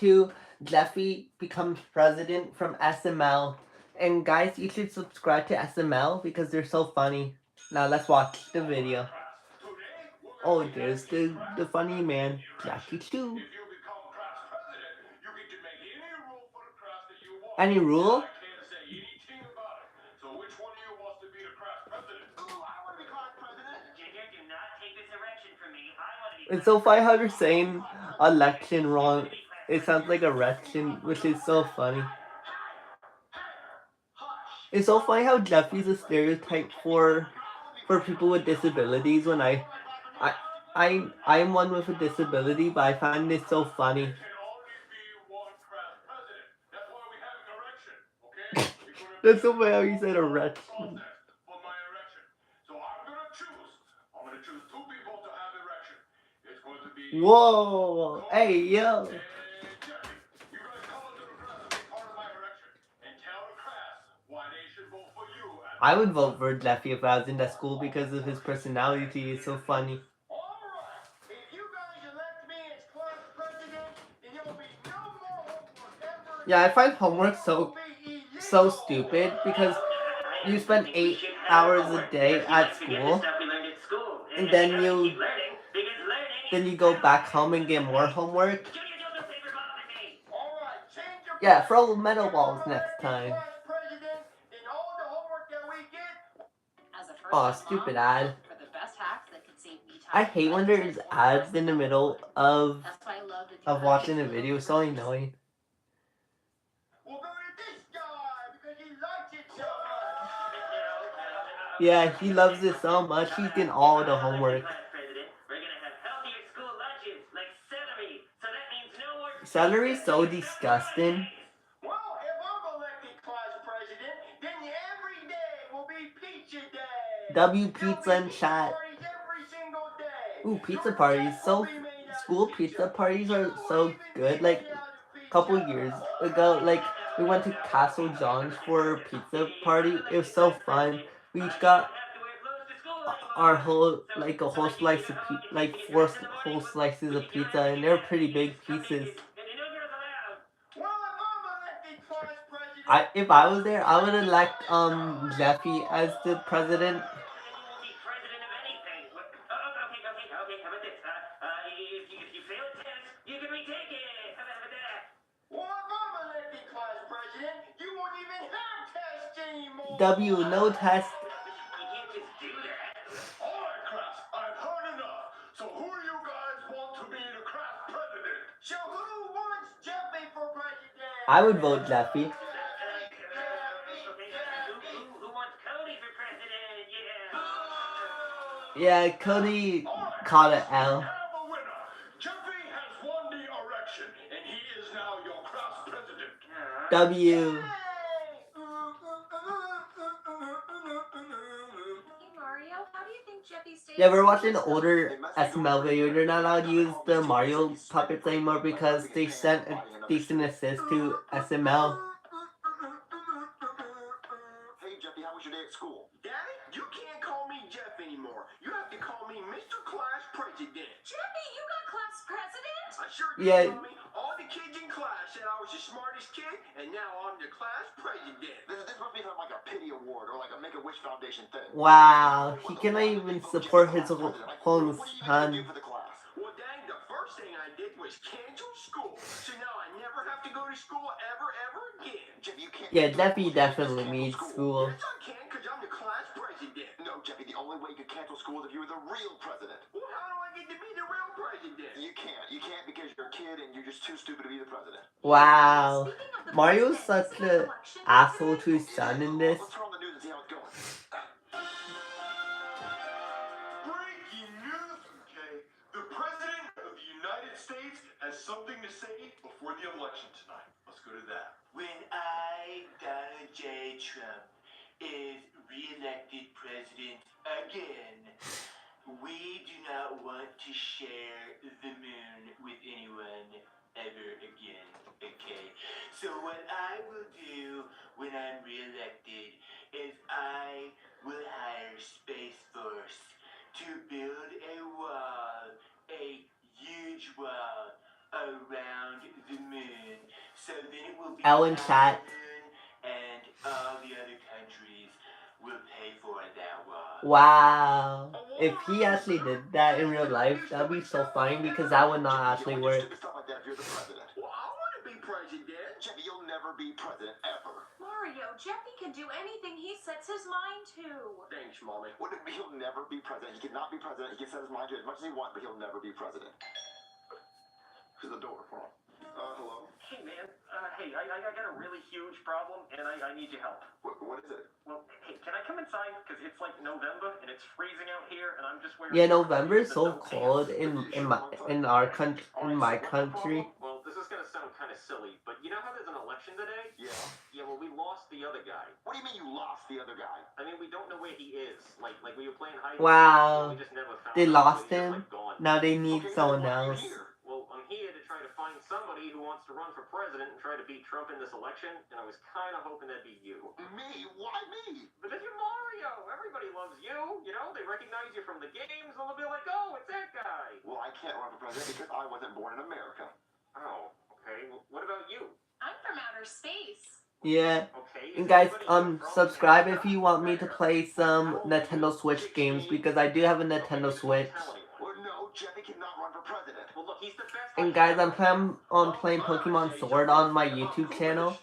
to Jeffy becomes president from SML. And guys, you should subscribe to SML because they're so funny. Now let's watch the video. Oh, there's the funny man, Jackie too. Any rule? It's so funny how they're saying election wrong. It sounds like erection, which is so funny. It's so funny how Jeffy's a stereotype for people with disabilities. When I I'm one with a disability, but I find this so funny. That's so funny how you said erection. Whoa! Hey yo! I would vote for Jeffy if I was in that school because of his personality. It's so funny. Yeah, I find homework so stupid because you spend 8 hours a day at school, and then you go back home and get more homework. Yeah, throw metal balls next time. Oh, stupid ad. I hate when there's ads in the middle of watching a video. It's so annoying. Yeah, he loves it so much. He's getting all the homework. Celery's so disgusting. W pizza and chat. Ooh, pizza parties. So school pizza parties are so good. Like a couple years ago, like we went to Castle John's for a pizza party. It was so fun. We each got our whole like a whole slice of like four whole slices of pizza, and they're pretty big pieces. If I was there, I would elect Jeffy as the president. W, no test. I would vote Jeffy. Yeah, Cody caught an L. W. Yeah, we're watching older SML video. They're not allowed to use the Mario puppets anymore because they sent a cease and assist to SML. Hey Jeffy, how was your day at school? Daddy, you can't call me Jeff anymore. You have to call me Mr. Class President. Jeffy, you got class president? I sure did, Yeah. Mommy. All the kids in class said I was the smartest kid, and now I'm the class president. This must be like a pity award or like a Make-A-Wish Foundation thing. Wow, he cannot even support his own son. What do you do for the class? Well, Dang, the first thing I did was cancel school, so now I never have to go to school ever again. Jeff, you can't. Yeah, Jeffy definitely needs school. Yes, I can, because I'm the class president. No, Jeffy, the only way you could cancel school is if you were the real president. Well, how do I get to be the real president? You can't because you're a kid and you're just too stupid to be the president. Wow. Mario's such an asshole to his son in this. Let's turn on the news and see how it's going. Breaking news, okay? The President of the United States has something to say before the election tonight. Let's go to that. When I, Donald J. Trump, is re-elected president again, we do not want to share the moon with anyone ever again, okay? So what I will do when I'm re-elected is I will hire Space Force to build a wall, a huge wall around the moon. So then it will be Ellen our chat. moon, and all the other countries will pay for that war. Wow. If he actually did that in real life, that'd be so funny because that would not actually work. Stupid stuff like that if you're the president. Well, I want to be president. Jeffy, you'll never be president ever. Mario, Jeffy can do anything he sets his mind to. Thanks, Mommy. He'll never be president. He cannot be president. He can set his mind to it as much as he wants, but he'll never be president. Who's the door? Hold on. Hello? Hey, man. I got a really huge problem, and I need your help. What is it? Well, hey, can I come inside? Because it's like November, and it's freezing out here, and I'm just wearing... Yeah, November is so no cold pants. in my country. Well, this is going to sound kind of silly, but you know how there's an election today? Yeah. Yeah, well, we lost the other guy. What do you mean you lost the other guy? I mean, we don't know where he is. Like we were playing hide and Wow. seek, and we just never found They him. lost He's just, him. like, gone. Now they need Okay, someone then why are you else. here? Well, I'm here to try to find somebody who wants to run for president and try to beat Trump in this election, and I was kind of hoping that'd be you. Me? Why me? Because you're Mario. Everybody loves you. You know, they recognize you from the games, and they'll be like, oh, it's that guy. Well, I can't run for president because I wasn't born in America. Oh, okay. Well, what about you? I'm from outer space. Yeah. Okay. And guys, is anybody from subscribe if America? you want me to play some How old are Nintendo you? Switch 16? games because I do have a Okay, Nintendo just don't Switch. tell anyone. Well, no, Jeffy cannot run for president. Well, look, he's the best. And guys, I'm planning on playing Pokemon Sword on my YouTube channel.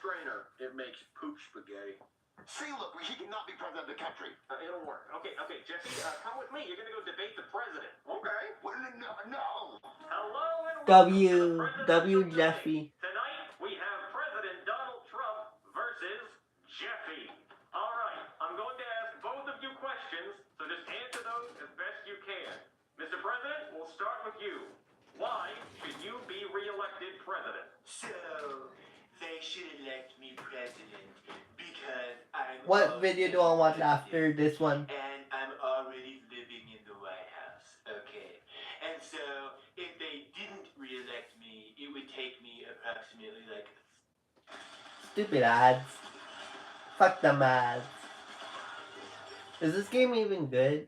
It makes poop spaghetti. See, look, he cannot be president of the country. It'll work. Okay, Jesse, come with me. You're gonna go debate the president. Okay. Well, no. Hello and welcome to the W presidential debate. Jeffy. Tonight we have President Donald Trump versus Jeffy. All right, I'm going to ask both of you questions, so just answer those as best you can. Mr. President, we'll start with you. Why should you be re-elected president? So, they should elect me president because I'm... What video do I watch after this one? And I'm already living in the White House, okay? And so, if they didn't re-elect me, it would take me approximately like... Stupid ads. Fuck them ads. Is this game even good?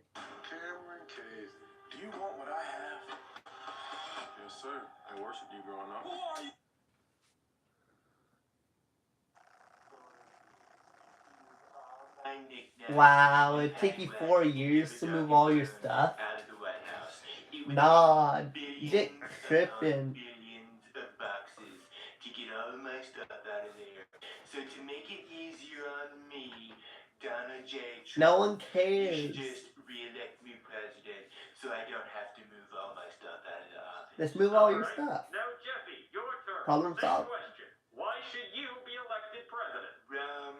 Cameron Case, do you want what I have? Yes, sir. I worshiped you growing up. Who are you? Wow, it'd take you 4 years to move all your stuff. Nah, Dick tripping. Billions of boxes to get all of my stuff out of there. So to make it easier on me, Donald J. Trump, No one you cares. should just re-elect me president so I don't have to move all my stuff out of the office. Let's move all your Right. stuff. Now, Jeffy, your turn. Problem Same solved. question. Why should you be elected president? Wrong.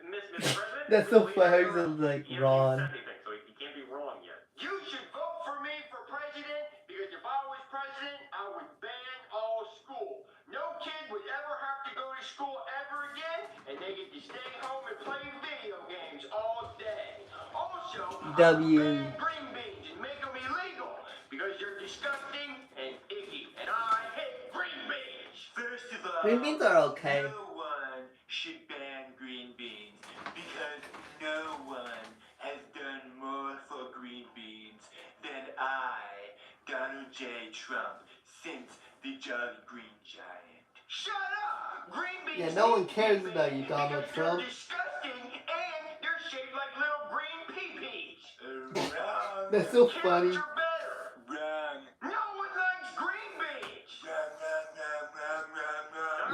Mr. President? That's so please funny. answer. It's like He hasn't Ron. said anything, so he can't be wrong yet. You should vote for me for president because if I was president, I would ban all school. No kid would ever have to go to school ever again, and they get to stay home and play video games all day. Also, I would W. ban green beans and make them illegal because they're disgusting and icky, and I hate green beans. First of all, Green beans are okay. no one should ban green beans because no one has done more for green beans than I, Donald J. Trump, since the Jolly Green Giant. Shut up! Green beans. Yeah, no one need to cares be about you, banned Donald because Trump. They're disgusting and they're shaped like little green pee-pees. Wrong. That's so Carrots funny. are better. Wrong. No one likes green beans.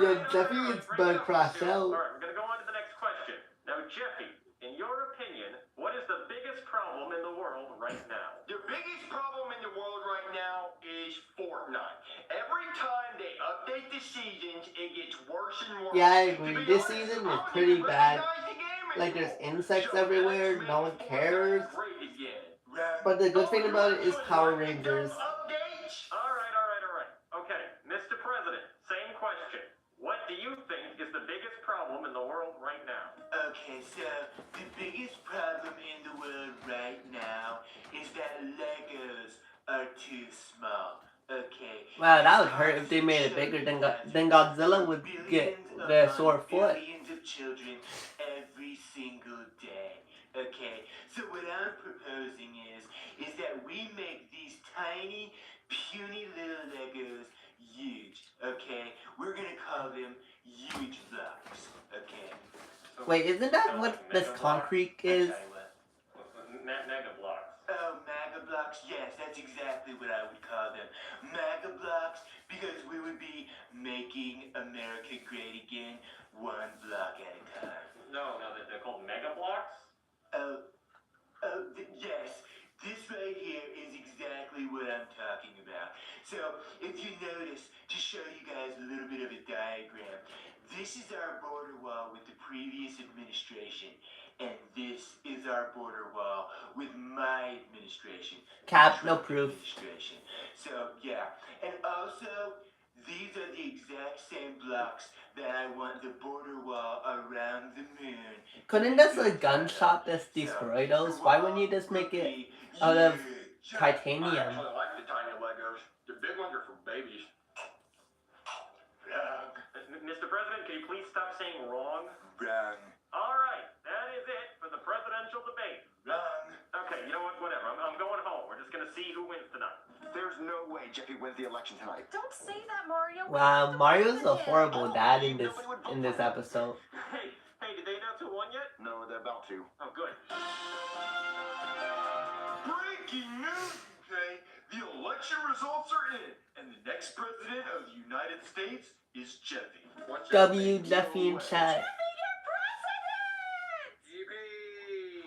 Yeah, Jeffy is Bring about it to up, crash Stu. out. All right, we're going to go on to the next question. Now, Jeffy, in your opinion, what is the biggest problem in the world right now? The biggest problem in the world right now is Fortnite. Every time they update the seasons, it gets worse and worse. Yeah, I To agree. be This honest, season I is don't pretty even bad. recognize the game Like, there's anymore. insects So everywhere. that's No one made cares. Fortnite great again. But the good Oh, thing you about it is actually Power like the Rangers. dumb updates? All right. Okay, Mr. President, same question. What do you think is the biggest problem in the world right now? Okay, so the biggest problem in the world right now is that Legos are too small. Okay. Wow, that would hurt if they made it bigger. Then Godzilla would get the sore foot. Billions of children every single day. Okay, so what I'm proposing is that we make these tiny, puny little Legos huge, okay? We're gonna call them huge blocks, okay? Wait, isn't that what this concrete is? I'm sorry, what? Mega blocks. Oh, MAGA blocks? Yes, that's exactly what I would call them. MAGA blocks, because we would be making America great again, one block at a time. No, they're called mega blocks. Yes. This right here is exactly what I'm talking about. So, if you notice, to show you guys a little bit of a diagram, this is our border wall with the previous administration, and this is our border wall with my administration. Cap, the no Trump proof. Administration. So, yeah. And also, these are the exact same blocks that I want the border wall around the moon. Couldn't just a gunshot just destroy those? Why wouldn't you just make it out of I titanium? actually like the tiny Legos. The big ones are for babies. Wrong. Mr. President, can you please stop saying wrong? Wrong. All right, that is it for the presidential debate. Wrong. Okay, you know what? Whatever. I'm going home. We're just gonna see who wins tonight. There's no way Jeffy wins the election tonight. Don't say that, Mario. We Wow, have to Mario's vote a for him. horrible dad in this episode. Hey, did they announce who won yet? No, they're about to. Oh, good. Breaking news, okay? The election results are in, and the next president of the United States is Jeffy. What's W Jeffy in chat.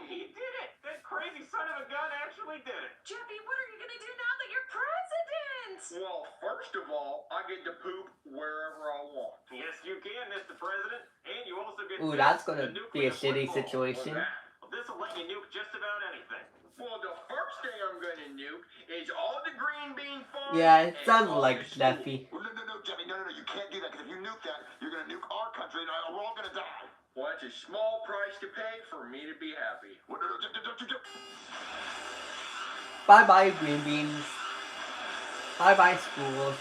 He did it! That crazy son of a gun actually did it. Jeffy, what are you going to do now that you're president? Well, first of all, I get to poop wherever I want. Yes, you can, Mr. President. And you also get Ooh, to that's the gonna nuclear be a shitty football. situation. Well, this will let you nuke just about anything. Well, the first thing I'm gonna nuke is all the green bean farms. Yeah, it and sounds all like the Jeffy. schools. No, Jeffy, no, you can't do that, because if you nuke that, you're gonna nuke our country, and we're all gonna die. Well, it's a small price to pay for me to be happy. Bye bye green beans. Bye bye school.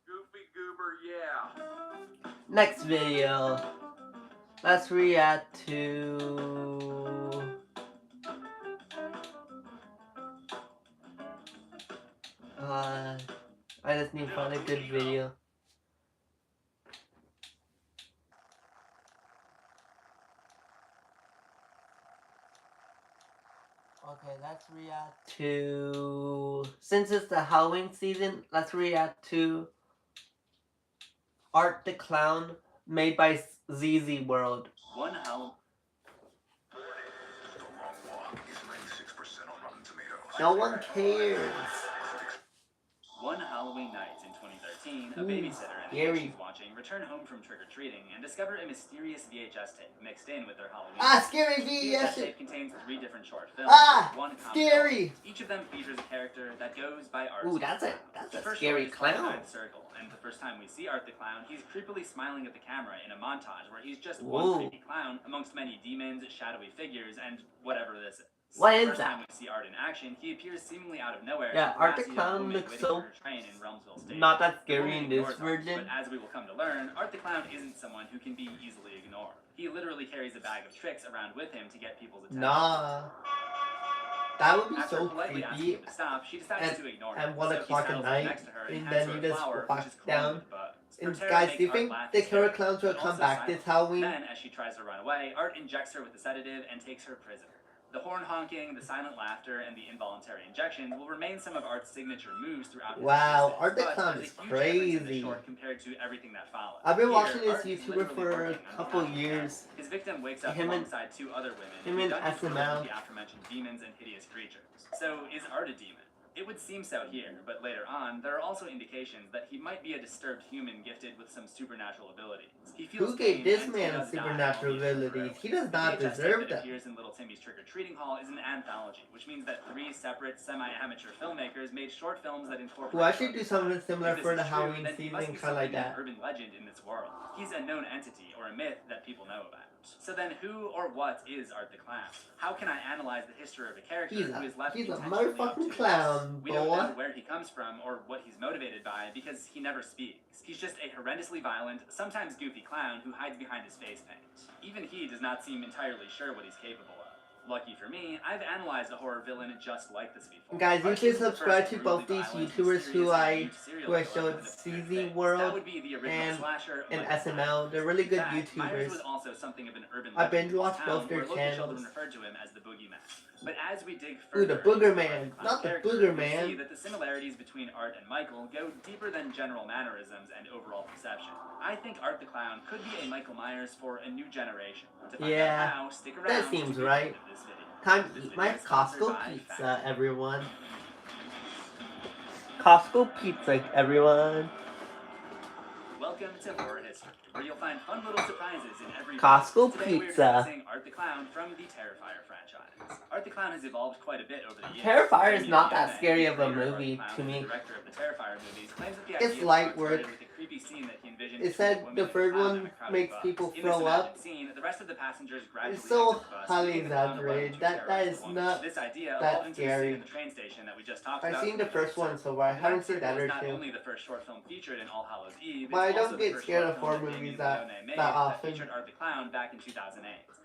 Goofy goober, yeah. Next video. Let's react to I just need to find a good video. Okay, let's react to, since it's the Halloween season, let's react to Art the Clown made by ZZ World. One Halloween. No one cares. One Halloween night in 2013, a Ooh, babysitter and the scary. kid she's watching return home from trick-or-treating and discover a mysterious VHS tape mixed in with their Halloween. Ah, scary The VHS VHS. tape contains 3 different short films. Ah, with one common scary. element. Each of them features a character that goes by Art. Ooh, the that's Clown. a The first scary story is clown. Ninth Circle, and the first time we see Art the Clown, he's creepily smiling at the camera in a montage where he's just Ooh. one creepy clown amongst many demons, shadowy figures, and whatever this is. What The is first that? time we see Art in action, he appears seemingly out of nowhere. Yeah, to Art the harass a young Clown woman looks waiting so for her train in Realmsville Station. not that The scary woman in this ignores Art, version. But as we will come to learn, Art the Clown isn't someone who can be easily ignored. He literally carries a bag of tricks around with him to get people's attention. Nah. That would be After so politely asking creepy. him to stop, she decides to ignore him. And 1 So he o'clock at settles night, next to her and hands then her you a just flower, walk which is down. crawling with bugs. Her And terror guys, makes do you Art think laugh the killer hysterically, clowns will but come also back silent. this Halloween? Then, as she tries to run away, Art injects her with a sedative and takes her prisoner. The horn honking, the silent laughter, and the involuntary injections will remain some of Art's signature moves throughout his Wow, existence, Art the but Clown there's is a huge difference in the crazy. short compared to everything that followed. I've been Here, watching this Art is YouTuber literally for a working on couple his own years. death. His victim wakes up Him and- alongside 2 other women him who and dungeons filled SML. with the aforementioned demons and hideous creatures. So, is Art a demon? It would seem so here, but later on, there are also indications that he might be a disturbed human gifted with some supernatural abilities. He feels Who gave pain this and he man does die, supernatural albeit for abilities? growth. He does The not VHS tape deserve that them. appears in Little Timmy's Trick-or-Treating Hall is an anthology, which means that 3 separate semi-amateur filmmakers made short films that incorporate... Well, I should do something similar If this for the is true, Halloween then he must season, be kind of like something of that. an urban legend in this world. He's a known entity or a myth that people know about. So then who or what is Art the Clown? How can I analyze the history of a character He's who is left a intentionally up to motherfucking this? clown, We don't boy. know where he comes from or what he's motivated by because he never speaks. He's just a horrendously violent, sometimes goofy clown who hides behind his face paint. Even he does not seem entirely sure what he's capable of. Lucky for me, I've analyzed a horror villain just like this before. Guys, you Art should isn't the subscribe first to brutally both these violent, YouTubers who mysterious, I and serial killer showed with a CZ weird face. World That would be the original and slasher, and Michael SNL. Myers. They're really good In fact, Myers YouTubers. was also something of an urban I legend binge in his watched town, both their where local channels. children referred to him as the Boogeyman. But as we dig Ooh, further the Booger into Man, Art the not the character, Booger we Man. see that the similarities between Art and Michael go deeper than general mannerisms and overall perception. I think Art the Clown could be a Michael Myers for a new generation. To find out how, stick around that seems to the right. end of this video. Time to This eat video my is sponsored Costco by pizza, everyone. Costco pizza, everyone. Welcome to Horror History, where you'll find fun little surprises in every Costco video. Today pizza. we're discussing Art the Clown from the Terrifier franchise. Art the Clown has evolved quite a bit over the years. Terrifier is not that Jamie scary of a Leone, movie Art the to Clown, me. the director of the Terrifier movies, claims that the It's idea light started work. with a creepy scene that he envisioned It between said a woman the and a third clown one on a crowded makes bus. people In this throw imagined up. scene, the rest of the passengers gradually It's so exit the bus, highly leaving the clown alone exaggerated. to That terrorize is the woman. not This idea that evolved into the scary. scene in the train station that we just talked I've about. seen the first one so far. I haven't seen that or Not two. only the first short film featured in All Hallows Eve, But I it's don't also the get first scared short of film horror that movies Damien that Leone made often. featured Art the Clown back in 2008.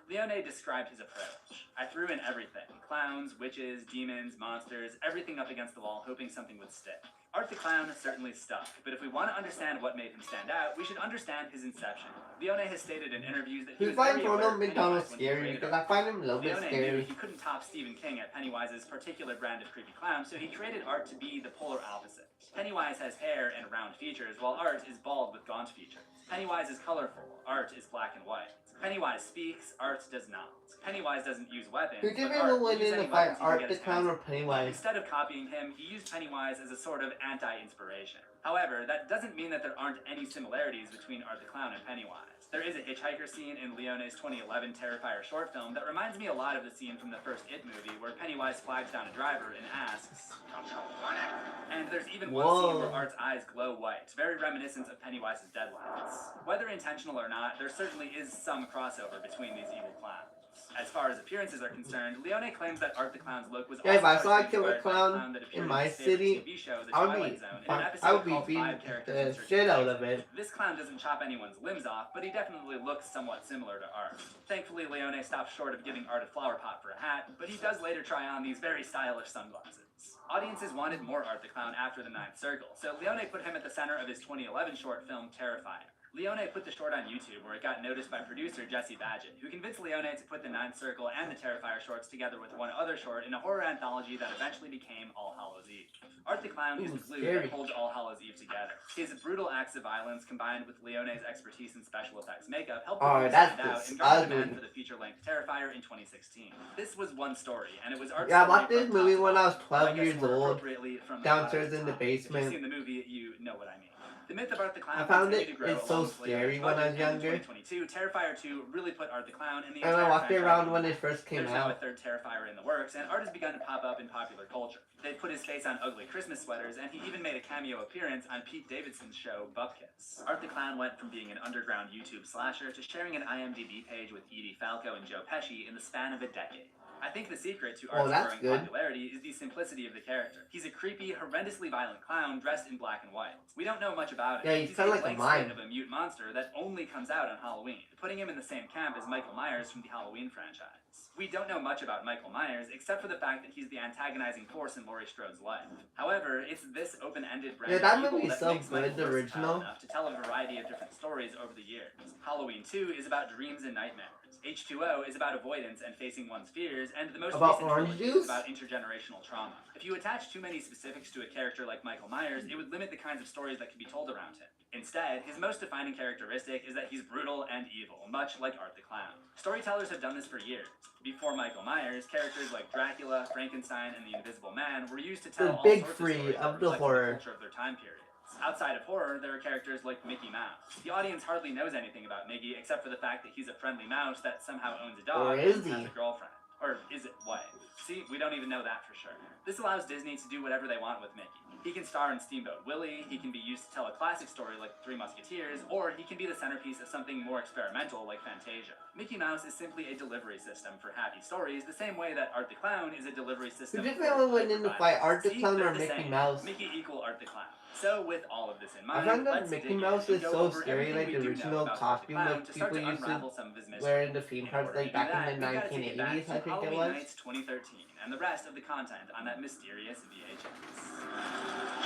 Leone described his approach. I threw in everything. Clowns, witches, demons, monsters, everything up against the wall, hoping something would stick. Art the Clown certainly stuck, but if we want to understand what made him stand out, we should understand his inception. Leone has stated in interviews that he Who was finds very aware Ronald of McDonald Pennywise when he scary? created Because Art. I find him a little bit Leone knew scary. he couldn't top Stephen King at Pennywise's particular brand of creepy clown, so he created Art to be the polar opposite. Pennywise has hair and round features, while Art is bald with gaunt features. Pennywise is colorful, Art is black and white. Pennywise speaks, Art does not. Pennywise doesn't use weapons, Who did but Art we win will use in the any fight, weapons he can Art get the his Clown hands or on. Pennywise? Instead of copying him, he used Pennywise as a sort of anti-inspiration. However, that doesn't mean that there aren't any similarities between Art the Clown and Pennywise. There is a hitchhiker scene in Leone's 2011 Terrifier short film that reminds me a lot of the scene from the first It movie where Pennywise flags down a driver and asks, "Don't you want it?" And there's even one scene where Art's eyes glow white, very reminiscent of Pennywise's deadlines. Whether intentional or not, there certainly is some crossover between these evil clowns. As far as appearances are concerned, Leone claims that Art the Clown's look was Yeah, if I also saw a partially killer inspired by the clown that appeared in in my his favorite city, TV show, The I would Twilight be Zone, in an fine. episode I would be called beating Five Characters the in Search of shit out Jesus. of it. This clown doesn't chop anyone's limbs off, but he definitely looks somewhat similar to Art. Thankfully, Leone stopped short of giving Art a flower pot for a hat, but he does later try on these very stylish sunglasses. Audiences wanted more Art the Clown after the Ninth Circle, so Leone put him at the center of his 2011 short film, Terrifier. Leone put the short on YouTube, where it got noticed by producer Jesse Badgett, who convinced Leone to put the Ninth Circle and the Terrifier shorts together with one other short in a horror anthology that eventually became All Hallows Eve. Art the Clown is the glue that holds All Hallows Eve together. His brutal acts of violence, combined with Leone's expertise in special effects makeup, helped the movie stand out and garnered demand for the feature-length Terrifier in 2016. This was one story, and it was Art's Yeah, I story watched this from movie top to when I was bottom. 12 I guess years more old, appropriately from downstairs the in the top. If you've basement. seen the movie, you know what I mean. The myth of Art the Clown I found continued to grow it's so along with scary Leone's when I was budget, and younger. in 2022, Terrifier 2 really put Art the Clown in the And entire I walked franchise around on when the it first came There's now a out. third Terrifier in the works, and Art has begun to pop up in popular culture. They've put his face on ugly Christmas sweaters, and he even made a cameo appearance on Pete Davidson's show, Bupkis. Art the Clown went from being an underground YouTube slasher to sharing an IMDb page with Edie Falco and Joe Pesci in the span of a decade. I think the secret to Art's growing popularity is the simplicity of the character. He's a creepy, horrendously violent clown dressed in black and white. We don't know much about him. Yeah, he's kind of like a mime. Of a mute monster that only comes out on Halloween, putting him in the same camp as Michael Myers from the Halloween franchise. We don't know much about Michael Myers, except for the fact that he's the antagonizing force in Laurie Strode's life. However, it's this open-ended brand of that evil movie is that so makes good, Michael the versatile original. enough to tell a variety of different stories over the years. Halloween 2 is about dreams and nightmares. H2O is about avoidance and facing one's fears, and the most recent trilogy is about intergenerational trauma. If you attach too many specifics to a character like Michael Myers, it would limit the kinds of stories that can be told around him. Instead, his most defining characteristic is that he's brutal and evil, much like Art the Clown. Storytellers have done this for years. Before Michael Myers, characters like Dracula, Frankenstein, and the Invisible Man were used to tell all sorts of stories that reflected the culture of their time period. Outside of horror, there are characters like Mickey Mouse. The audience hardly knows anything about Mickey except for the fact that he's a friendly mouse that somehow owns a dog and has a girlfriend. Or is it wife? See, we don't even know that for sure. This allows Disney to do whatever they want with Mickey. He can star in Steamboat Willie, he can be used to tell a classic story like The Three Musketeers, or he can be the centerpiece of something more experimental like Fantasia. Mickey Mouse is simply a delivery system for happy stories, the same way that Art the Clown is a delivery system. Who did we win in the fight, Art the Clown or Mickey Mouse? Mickey equal Art the Clown. So, with all of this in I mind, find that let's Mickey dig in Mouse and is go so over scary, everything like we the do know original about Art the costume Clown that to start people to used to unravel some of his mystery. wear in the theme In parks, order like to do back in that, the we've got to take it back 1980s, to I think it Halloween was. Nights 2013 and the rest of the content on that mysterious VHS.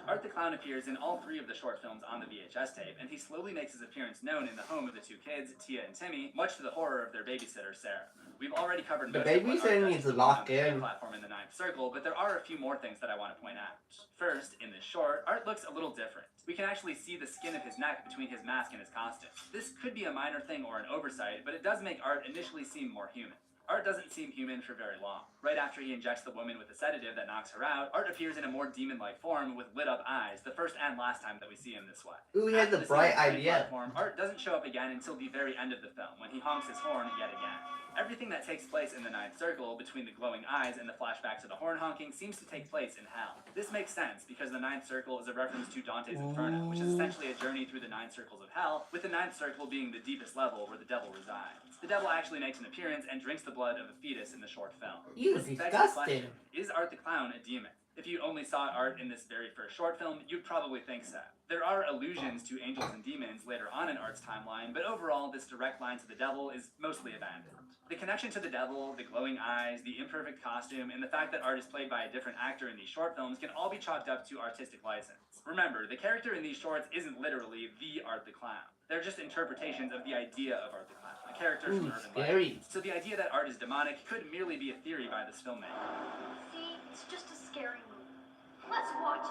Art the Clown appears in all 3 of the short films on the VHS tape, and he slowly makes his appearance known in the home of the 2 kids, Tia and Timmy, much to the horror of their babysitter, Sarah. We've already covered The most of what Art babysitter does needs to to the woman lock on the tree in. platform in the 9th circle, but there are a few more things that I want to point out. First, in this short, Art looks a little different. We can actually see the skin of his neck between his mask and his costume. This could be a minor thing or an oversight, but it does make Art initially seem more human. Art doesn't seem human for very long. Right after he injects the woman with a sedative that knocks her out, Art appears in a more demon-like form with lit-up eyes, the first and last time that we see him this way. Ooh, he has After a the bright scene on the train idea. platform, Art doesn't show up again until the very end of the film, when he honks his horn yet again. Everything that takes place in the 9th circle, between the glowing eyes and the flashbacks of the horn honking, seems to take place in hell. This makes sense, because the 9th circle is a reference to Dante's Inferno, which is essentially a journey through the 9 circles of hell, with the 9th circle being the deepest level where the devil resides. The devil actually makes an appearance and drinks the blood of a fetus in the short film. You This begs the disgusting. question, is Art the Clown a demon? If you only saw Art in this very first short film, you'd probably think so. There are allusions to angels and demons later on in Art's timeline, but overall, this direct line to the devil is mostly abandoned. The connection to the devil, the glowing eyes, the imperfect costume, and the fact that Art is played by a different actor in these short films can all be chalked up to artistic license. Remember, the character in these shorts isn't literally the Art the Clown. They're just interpretations of the idea of Art the Clown, a character from urban scary. legends. So the idea that Art is demonic could merely be a theory by this filmmaker. See, it's just a scary movie. Let's watch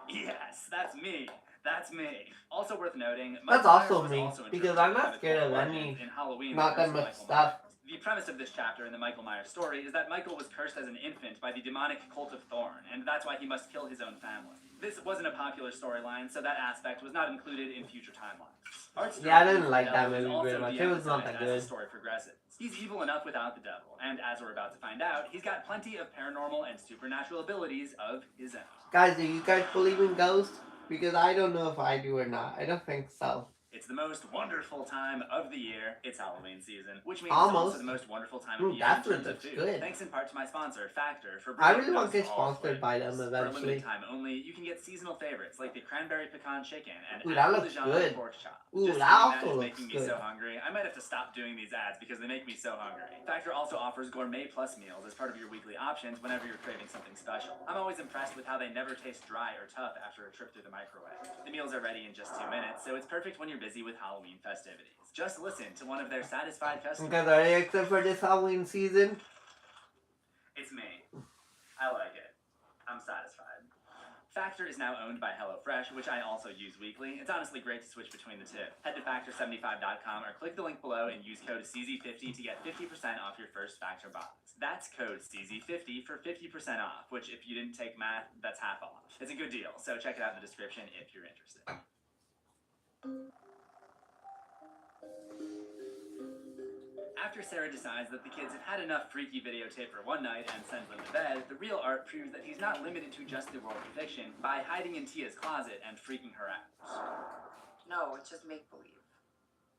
it. Yes, that's me. That's me. Also worth noting, That's Michael Myers also was me, also because interpreted I'm not by scared of Nicole any- Kidman in Halloween, not the that Curse of much Michael stuff. Myers. The premise of this chapter in the Michael Myers story is that Michael was cursed as an infant by the demonic cult of Thorn, and that's why he must kill his own family. This wasn't a popular storyline, so that aspect was not included in future timelines. Art's Yeah, I direction didn't for like the that devil is movie also very much. It was not de-emphasized that as the good. story progresses. He's evil enough without the devil, and as we're about to find out, he's got plenty of paranormal and supernatural abilities of his own. Guys, do you guys believe in ghosts? Because I don't know if I do or not. I don't think so. It's the most wonderful time of the year. It's Halloween season, which means Almost. it's also the most wonderful time of the year in That food terms of looks food. good. Thanks in part to my sponsor, Factor, for I bringing really want to us get all sponsored by them flavors. For a eventually. limited time only, you can get seasonal favorites like the cranberry pecan chicken and Ooh, that apple looks Dijon good. pork chop. Ooh, Just that saying also is looks making me good. so hungry. I might have to stop doing these ads because they make me so hungry. Factor also offers gourmet plus meals as part of your weekly options whenever you're craving something special. I'm always impressed with how they never taste dry or tough after a trip through the microwave. The meals are ready in just 2 minutes, so it's perfect when you're busy with Halloween festivities. Just listen to one of their satisfied customers. Because are you excited for this Halloween season? It's me. I like it. I'm satisfied. Factor is now owned by HelloFresh, which I also use weekly. It's honestly great to switch between the two. Head to Factor75.com or click the link below and use code CZ50 to get 50% off your first Factor box. That's code CZ50 for 50% off, which if you didn't take math, that's half off. It's a good deal, so check it out in the description if you're interested. After Sarah decides that the kids have had enough freaky videotape for one night and sends them to bed, the real Art proves that he's not limited to just the world of fiction by hiding in Tia's closet and freaking her out. No, it's just make-believe.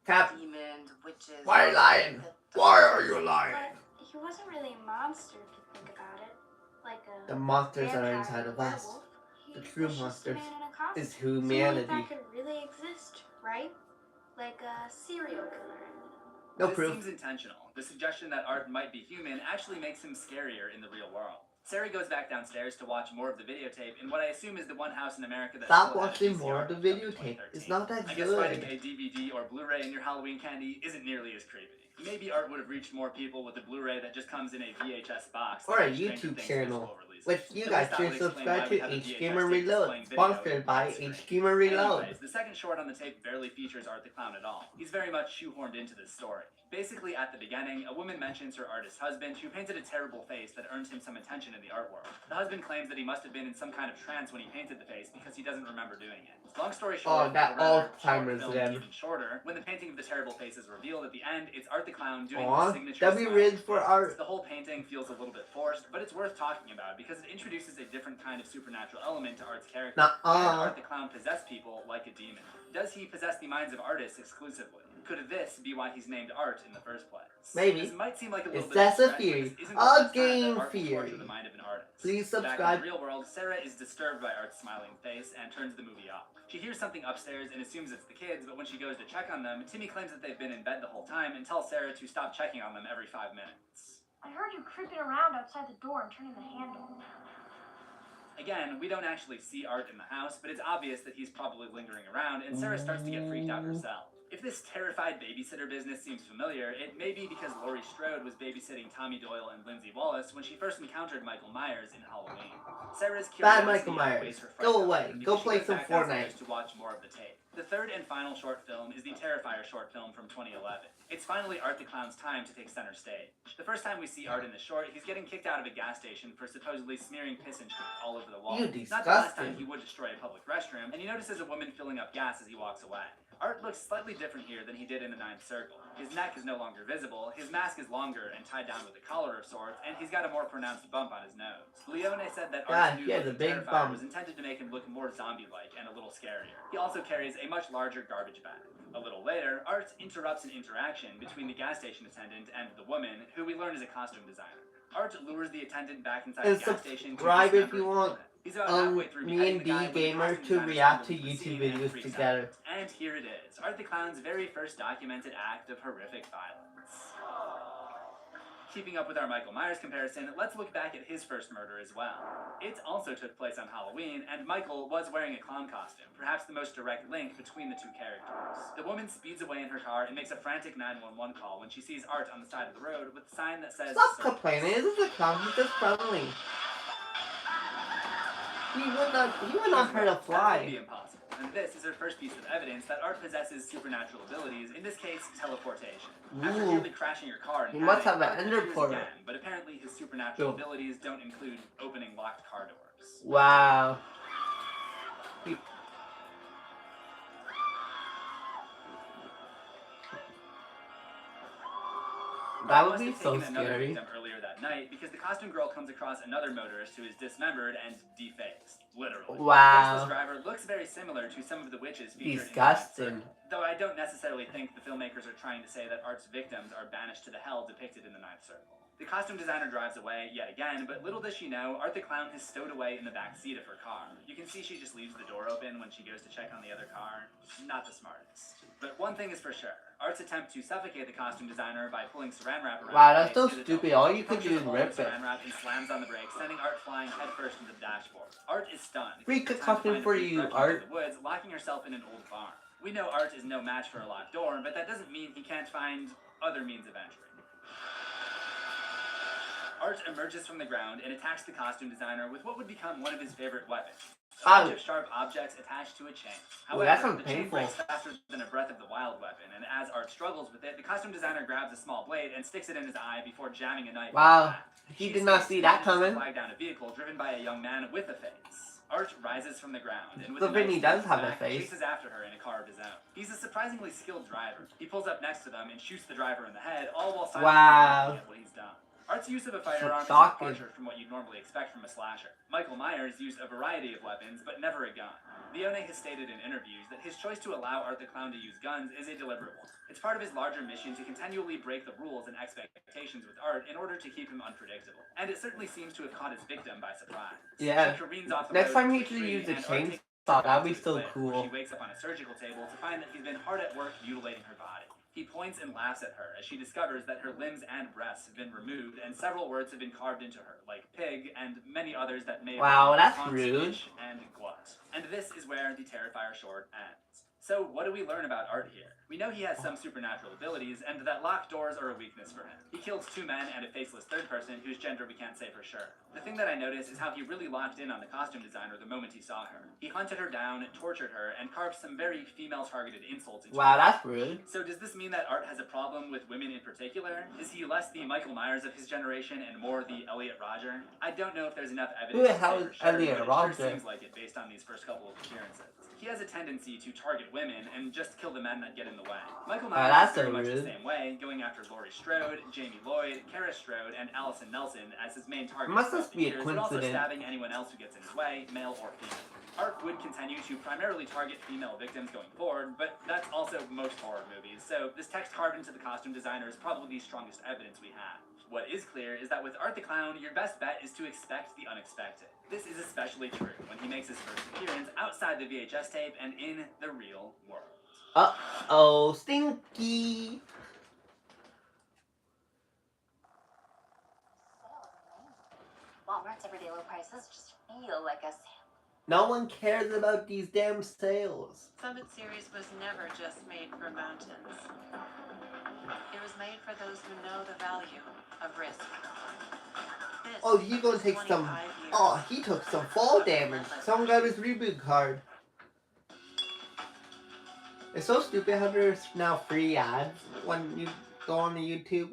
Cap, Demons, witches... why are you lying? Why are you lying? But he wasn't really a monster if you think about it. Like a The monsters are vampire inside or of us. werewolf. He The true was just a monsters man in a costume. is Someone humanity. that could really exist, right? Like a serial killer. No This proof. seems intentional. The suggestion that Art might be human actually makes him scarier in the real world. Sarah goes back downstairs to watch more of the videotape in what I assume is the one house in America that Stop still has watching VCR more of the until videotape. 2013. It's not that I guess finding good. a DVD or Blu-ray in your Halloween candy isn't nearly as creepy. Maybe Art would have reached more people with a Blu-ray that just comes in a VHS box. Or a than Stranger YouTube Things channel. visual releases. Which you At guys least that should would explain subscribe why we to have a H VHS Gamer tape Reload. displaying video Sponsored by on screen. H Gamer Reload. Anyways, the second short on the tape barely features Art the Clown at all. He's very much shoehorned into this story. Basically, at the beginning, a woman mentions her artist husband, who painted a terrible face that earned him some attention in the art world. The husband claims that he must have been in some kind of trance when he painted the face because he doesn't remember doing it. Long story short, Oh, that or rather, Alzheimer's short film again. even shorter, when the painting of the terrible face is revealed at the end, it's Art the Clown doing Aw, his signature that'd be smile. rigged for Art. The whole painting feels a little bit forced, but it's worth talking about because it introduces a different kind of supernatural element to Art's character. Can Nuh-uh. Art the Clown possess people like a demon? Does he possess the minds of artists exclusively? Could this be why he's named Art in the first place? Maybe. This might seem like a little It's bit of just a stretch, but theory. this isn't the A first time that game Art will theory. torture the mind of an artist. Please Back in subscribe. the real world, Sarah is disturbed by Art's smiling face and turns the movie off. She hears something upstairs and assumes it's the kids, but when she goes to check on them, Timmy claims that they've been in bed the whole time and tells Sarah to stop checking on them every 5 minutes. I heard you creeping around outside the door and turning the handle. Again, we don't actually see Art in the house, but it's obvious that he's probably lingering around, and Sarah starts to get freaked out herself. If this terrified babysitter business seems familiar, it may be because Laurie Strode was babysitting Tommy Doyle and Lindsay Wallace when she first encountered Michael Myers in Halloween. Sarah's Bad curiosity Michael outweighs Myers. her Go fright away. because Go she play goes some back downstairs Fortnite. to watch more of the tape. The third and final short film is the Terrifier short film from 2011. It's finally Art the Clown's time to take center stage. The first time we see Art in the short, he's getting kicked out of a gas station for supposedly smearing piss and shit all over the wall. You Not the last disgusting. time he would destroy a public restroom, and he notices a woman filling up gas as he walks away. Art looks slightly different here than he did in the Ninth Circle. His neck is no longer visible, his mask is longer and tied down with a collar of sorts, and he's got a more pronounced bump on his nose. Leone said that Art's God, new he has look a of big Terrifier bump. was intended to make him look more zombie-like and a little scarier. He also carries a much larger garbage bag. A little later, Art interrupts an interaction between the gas station attendant and the woman, who we learn is a costume designer. Art lures the attendant back inside And the gas station to subscribe if dismember you his want woman. He's about halfway through me beheading and the guy D when the Gamer costume to designer react to stumbles into the YouTube scene and videos freaks together. out. And here it is, Art the Clown's very first documented act of horrific violence. Keeping up with our Michael Myers comparison, let's look back at his first murder as well. It also took place on Halloween, and Michael was wearing a clown costume, perhaps the most direct link between the two characters. The woman speeds away in her car and makes a frantic 911 call when she sees Art on the side of the road with a sign that says, Stop "Service." complaining. This is a clown. He's just friendly. He would not hurt a That would be fly. impossible. And this is her first piece of evidence that Art possesses supernatural abilities, in this case, teleportation. After Ooh. nearly crashing her car and He must panic, have an Art ender appears portal. again, but apparently his supernatural Boom. abilities don't include opening locked car doors. Wow. He- That would must be have so taken another scary. victim earlier that night because the costume girl comes across another motorist who is dismembered and defaced, literally. Wow. This driver looks very similar to some of the witches featured Disgusting. in the Ninth Circle. Though I don't necessarily think the filmmakers are trying to say that Art's victims are banished to the hell depicted in the Ninth Circle. The costume designer drives away yet again, but little does she know, Art the Clown has stowed away in the back seat of her car. You can see she just leaves the door open when she goes to check on the other car. Not the smartest. But one thing is for sure, Art's attempt to suffocate the costume designer by pulling saran wrap around Wow, her that's so face is a stupid. total. All you He could do punctures is a hole in rip the it. saran wrap and slams on the brakes, sending Art flying headfirst into the dashboard. Art is stunned. Free It's time to costume find a for brief you, refuge Art. in the woods, locking herself in an old barn. We know Art is no match for a locked door, but that doesn't mean he can't find other means of entry. Art emerges from the ground and attacks the costume designer with what would become one of his favorite weapons. A bunch of sharp objects attached to a chain. Ooh, that However, sounds the chain painful. breaks faster than a breath of the wild weapon, and as Art struggles with it, the costume designer grabs a small blade and sticks it in his eye before jamming a knife. Wow. in his back. He She did not escapes see and that manages to coming. flag down a vehicle driven by a young man with a face. Art rises from the ground and with So a knife Vinny stuck does in his have a back, face. chases after her in a car of his own. He's a surprisingly skilled driver. He pulls up next to them and shoots the driver in the head, all while silently Wow. looking at what he's done. Art's use of a firearm is a Shocking. departure from what you'd normally expect from a slasher. Michael Myers used a variety of weapons, but never a gun. Leone has stated in interviews that his choice to allow Art the Clown to use guns is a deliberate one. It's part of his larger mission to continually break the rules and expectations with Art in order to keep him unpredictable. And it certainly seems to have caught his victim by surprise. Yeah. She careens off the Next road time he into a should tree, use the and Art takes chainsaw. her That'd be to his so lair, where cool. She wakes up on a surgical table to find that he's been hard at work mutilating her body. He points and laughs at her as she discovers that her limbs and breasts have been removed and several words have been carved into her, like pig and many others that may have Wow, been that's taunts, rude. bitch, and glut. And this is where the Terrifier short ends. So what do we learn about Art here? We know he has some supernatural abilities, and that locked doors are a weakness for him. He killed 2 men and a faceless third person whose gender we can't say for sure. The thing that I noticed is how he really locked in on the costume designer the moment he saw her. He hunted her down, tortured her, and carved some very female-targeted insults into Wow, her. that's rude. So does this mean that Art has a problem with women in particular? Is he less the Michael Myers of his generation and more the Elliot Rodger? I don't know if there's enough evidence Who the to hell say is for sure, Elliot but it Rodger? sure seems like it based on these first couple of appearances. He has a tendency to target women and just kill the men that get in the way. Michael Oh, Myers that's is very so much the rude. same way, going after Laurie Strode, Jamie Lloyd, Kara Strode, and Allison Nelson as his main targets Must throughout just the be a years, but also coincidence. stabbing anyone else who gets in his way, male or female. Art would continue to primarily target female victims going forward, but that's also most horror movies, so this text carved into the costume designer is probably the strongest evidence we have. What is clear is that with Art the Clown, your best bet is to expect the unexpected. This is especially true when he makes his first appearance outside the VHS tape and in the real world. Uh-oh, stinky! Walmart's everyday low prices just feel like a sale. No one cares about these damn sales. Summit Series was never just made for mountains. It was made for those who know the value of risk. This Oh, he gonna was take some. 25 years. Oh, he took some fall damage. Someone got his reboot card. It's so stupid how there's now free ads when you go on the YouTube.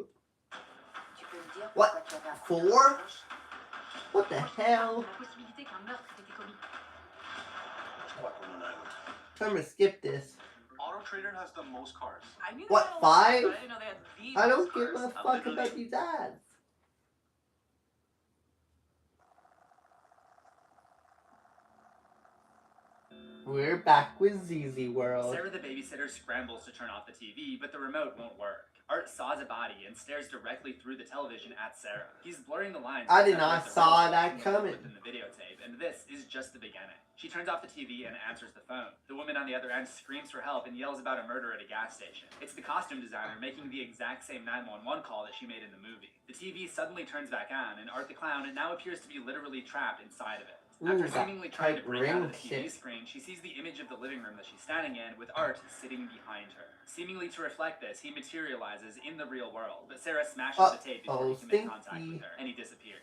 What? 4? What the hell? I'm gonna skip this. Auto Trader has the most cars. I knew What, they had a lot, 5? but I didn't know they had the I don't most give cars a of fuck the about movie. these ads. We're back with ZZ World. Sarah the babysitter scrambles to turn off the TV, but the remote won't work. Art saws a body and stares directly through the television at Sarah. He's blurring the lines. I to did not separate the saw real that from the coming. within the videotape, and this is just the beginning. She turns off the TV and answers the phone. The woman on the other end screams for help and yells about a murder at a gas station. It's the costume designer making the exact same 911 call that she made in the movie. The TV suddenly turns back on, and Art the Clown now appears to be literally trapped inside of it. After Ooh, that seemingly trying to tight break out of ring the TV shit. screen, she sees the image of the living room that she's standing in, with Art sitting behind her. Seemingly to reflect this, he materializes in the real world, but Sarah smashes the tape before he can make contact stinky. with her, and he disappears.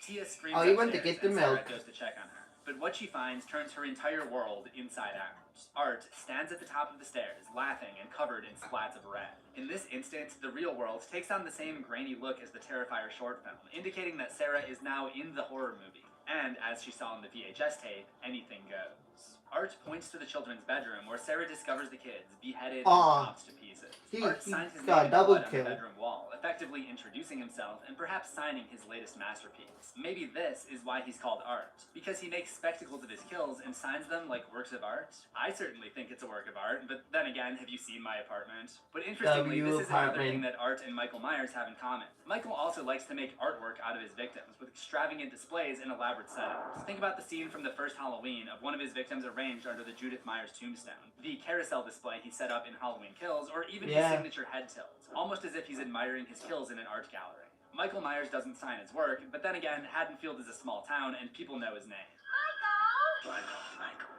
Tia screams Oh, he went to upstairs, get the and Sarah milk. goes to check on her. But what she finds turns her entire world inside out. Art stands at the top of the stairs, laughing and covered in splats of red. In this instant, the real world takes on the same grainy look as the Terrifier short film, indicating that Sarah is now in the horror movie. And, as she saw in the VHS tape, anything goes. Art points to the children's bedroom, where Sarah discovers the kids, beheaded and chopped to pieces. Art signs his got name in double blood on the kill. bedroom wall, effectively introducing himself and perhaps signing his latest masterpiece. Maybe this is why he's called Art, because he makes spectacles of his kills and signs them like works of art. I certainly think it's a work of art, but then again, have you seen my apartment? But interestingly, this is another thing that Art and Michael Myers have in common. Michael also likes to make artwork out of his victims, with extravagant displays and elaborate setups. Think about the scene from the first Halloween of one of his victims arranged under the Judith Myers tombstone, the carousel display he set up in Halloween Kills, or even his signature head tilt, almost as if he's admiring his kills in an art gallery. Michael Myers doesn't sign his work, but then again, Haddonfield is a small town and people know his name. Michael.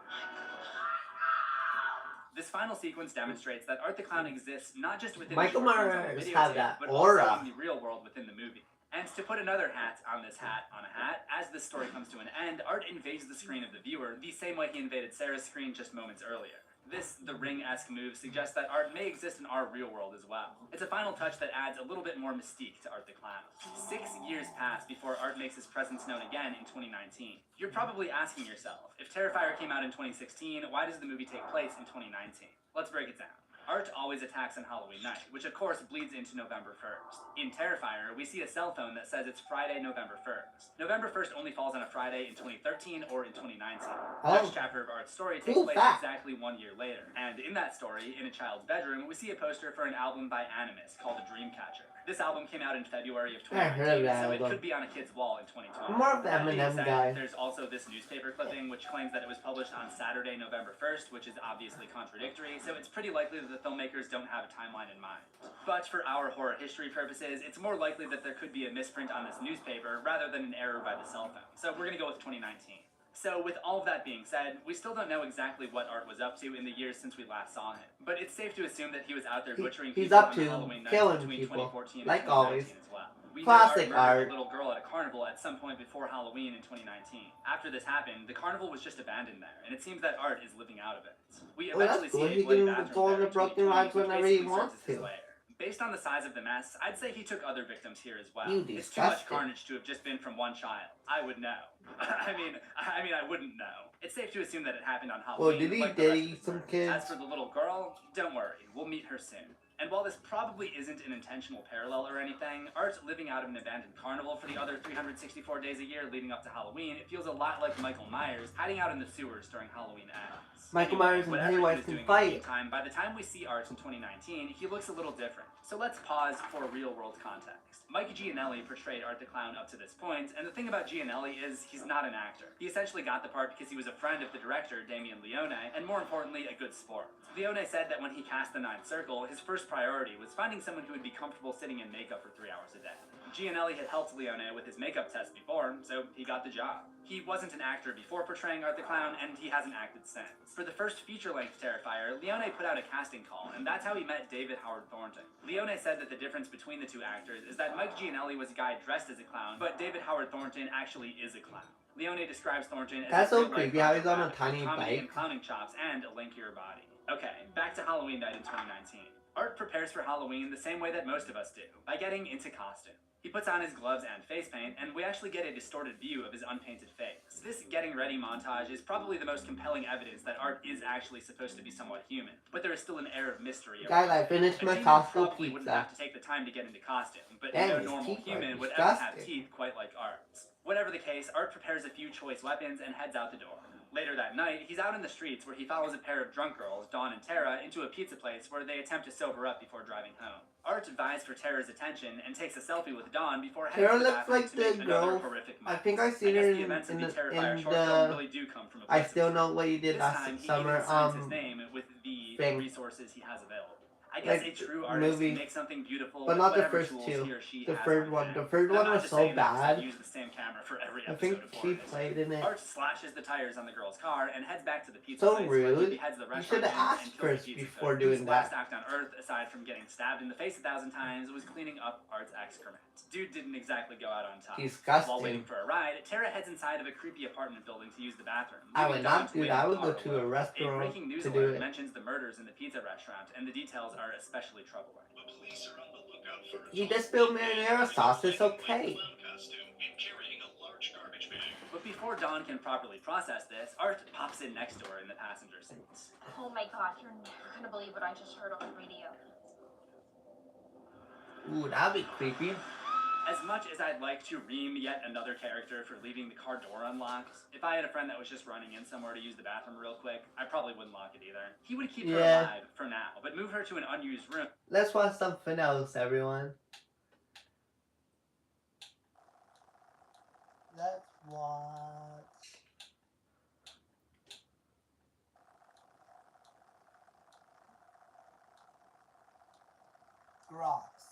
This final sequence demonstrates that Art the Clown exists not just within Michael the short films on Myers the had videotape, that but aura. also in the real world within the movie. And to put another hat on this hat on a hat, as this story comes to an end, Art invades the screen of the viewer the same way he invaded Sarah's screen just moments earlier. This, the Ring-esque move, suggests that Art may exist in our real world as well. It's a final touch that adds a little bit more mystique to Art the Clown. 6 years pass before Art makes his presence known again in 2019. You're probably asking yourself, if Terrifier came out in 2016, why does the movie take place in 2019? Let's break it down. Art always attacks on Halloween night, which of course bleeds into November 1st. In Terrifier, we see a cell phone that says it's Friday, November 1st. November 1st only falls on a Friday in 2013 or in 2019. The next chapter of Art's story takes place exactly 1 year later. And in that story, in a child's bedroom, we see a poster for an album by Animus called Dreamcatcher. This album came out in February of 2019, so it could be on a kid's wall in 2020. I'm more of the That being Eminem said, guy. there's also this newspaper clipping which claims that it was published on Saturday, November 1st, which is obviously contradictory, so it's pretty likely that the filmmakers don't have a timeline in mind. But for our horror history purposes, it's more likely that there could be a misprint on this newspaper rather than an error by the cell phone. So we're gonna go with 2019. So with all of that being said, we still don't know exactly what Art was up to in the years since we last saw him. But it's safe to assume that he was out there butchering people on Halloween nights between 2014 and 2019 as well. We Classic know Art murdered Art. a little girl at a carnival at some point before Halloween in 2019. After this happened, the carnival was just abandoned there, and it seems that Art is living out of it. We Well, eventually that's good. see He a bloody can bathroom go on there the broken between lives which whenever he basically serves wants as his to. lair. Based on the size of the mess, I'd say he took other victims here as well. You It's too much disgusting. carnage to have just been from one child. I would know. I mean, I wouldn't know. It's safe to assume that it happened on Halloween. Well, did he like the rest date of his some murders. kids? As for the little girl, don't worry, we'll meet her soon. And while this probably isn't an intentional parallel or anything, Art living out of an abandoned carnival for the other 364 days a year leading up to Halloween, it feels a lot like Michael Myers hiding out in the sewers during Halloween ends. Michael Myers and whatever he Pennywise was can doing in fight. the meantime, by the time we see Art in 2019, he looks a little different. So let's pause for real-world context. Mike Gianelli portrayed Art the Clown up to this point, and the thing about Gianelli is he's not an actor. He essentially got the part because he was a friend of the director, Damien Leone, and more importantly, a good sport. Leone said that when he cast The Ninth Circle, his first priority was finding someone who would be comfortable sitting in makeup for 3 hours a day. Gianelli had helped Leone with his makeup test before, so he got the job. He wasn't an actor before portraying Art the Clown, and he hasn't acted since. For the first feature-length Terrifier, Leone put out a casting call, and that's how he met David Howard Thornton. Leone said that the difference between the two actors is that Mike Gianelli was a guy dressed as a clown, but David Howard Thornton actually is a clown. Leone describes Thornton as That's so real-life creepy how he's on a with tiny comedy bike. and clowning chops and a lankier body. Okay, back to Halloween night in 2019. Art prepares for Halloween the same way that most of us do, by getting into costume. He puts on his gloves and face paint, and we actually get a distorted view of his unpainted face. This getting ready montage is probably the most compelling evidence that Art is actually supposed to be somewhat human, but there is still an air of mystery. Guys, I finished my Costco probably wouldn't pizza. have to take the time to get into costume, but Dang, no his normal teeth are human would ever have disgusting. teeth quite like Art's. Whatever the case, Art prepares a few choice weapons and heads out the door. Later that night, he's out in the streets where he follows a pair of drunk girls, Dawn and Tara, into a pizza place where they attempt to sober up before driving home. Art vies for Tara's attention and takes a selfie with Dawn before heading Tara to the looks bathroom like to make the another girl. horrific I mess. think I seen guess her the events of the in Terrifier short film really do come from a I place of Still truth. Know What You Did This Last time, he Summer. even signs his name with the thing. resources he has available. I guess Like, a true artist movie. can make something beautiful But with not the whatever first tools two. he or she The has third on one. hand. The third And I'm one not was just so saying that 'cause bad. I use the same camera for every I episode think of she Horror History. played in it. Art slashes the tires on the girl's car and heads back to the pizza So place where rude. he beheads the You restaurant should have owner asked and kills the first pizza before cook. doing His last that. act on Earth, aside from getting stabbed in the face 1,000 times, was cleaning up Art's excrement. Dude didn't exactly go out on top. Disgusting. While waiting for a ride, Tara heads inside of a creepy apartment building to use the bathroom. I leaving would Dawn not to do wait that. I in would the go car to a alone. A restaurant breaking news to do alert it. mentions the murders in the pizza restaurant, and the details are especially troubling. The police are on the lookout for He just spilled marinara sauce. It's okay. costume and carrying a large garbage bag. But before Dawn can properly process this, Art pops in next door in the passenger seat. Oh my god, you're never gonna believe what I just heard on the radio. Ooh, that'd be creepy. As much as I'd like to ream yet another character for leaving the car door unlocked, if I had a friend that was just running in somewhere to use the bathroom real quick, I probably wouldn't lock it either. He would keep her Yeah. alive for now, but move her to an unused room. Let's watch something else, everyone. Let's watch. Rocks.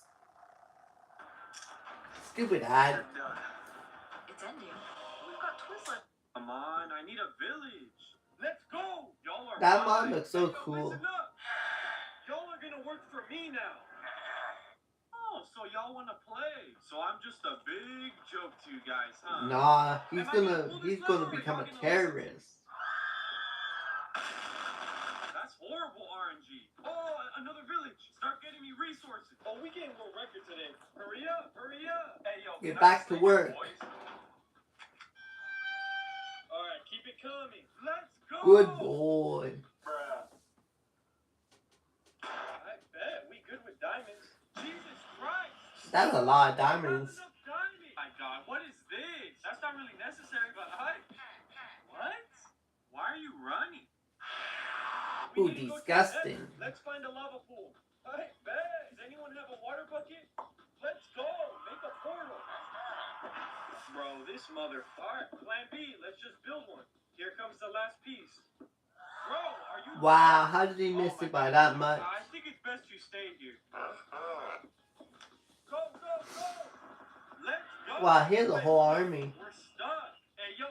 Stupid ad. It's ending. We've got Twizzler. Come on, I need a village. Let's go. Y'all are That mine. mod looks so Now, cool. listen up. Y'all are gonna work for me now. Oh, so y'all wanna play? So I'm just a big joke to you guys, huh? Nah, he's gonna become a terrorist. That's horrible, RNG. Oh, another village. Start getting me resources. Oh, we getting a little record today. Hurry up, hurry up. Hey, yo. Get can I back to sleep, work. boys? All right, keep it coming. Let's go. Good boy. Bruh. I bet we good with diamonds. Jesus Christ. That's a lot of diamonds. Not enough diamonds. My God, what is this? That's not really necessary, but what? Why are you running? We Ooh, need to go to the disgusting. desert. Let's find a lava pool. I bet. Does anyone have a water bucket? Let's go. Make a portal. Bro, this mother. Alright, plan B. Let's just build one. Here comes the last piece. Bro, are you Wow, how did he miss my it by God. that much? I think it's best you stay here. Go, go, go! Let's go! Wow, he has a Wait, whole army. We're stuck. Hey, yo,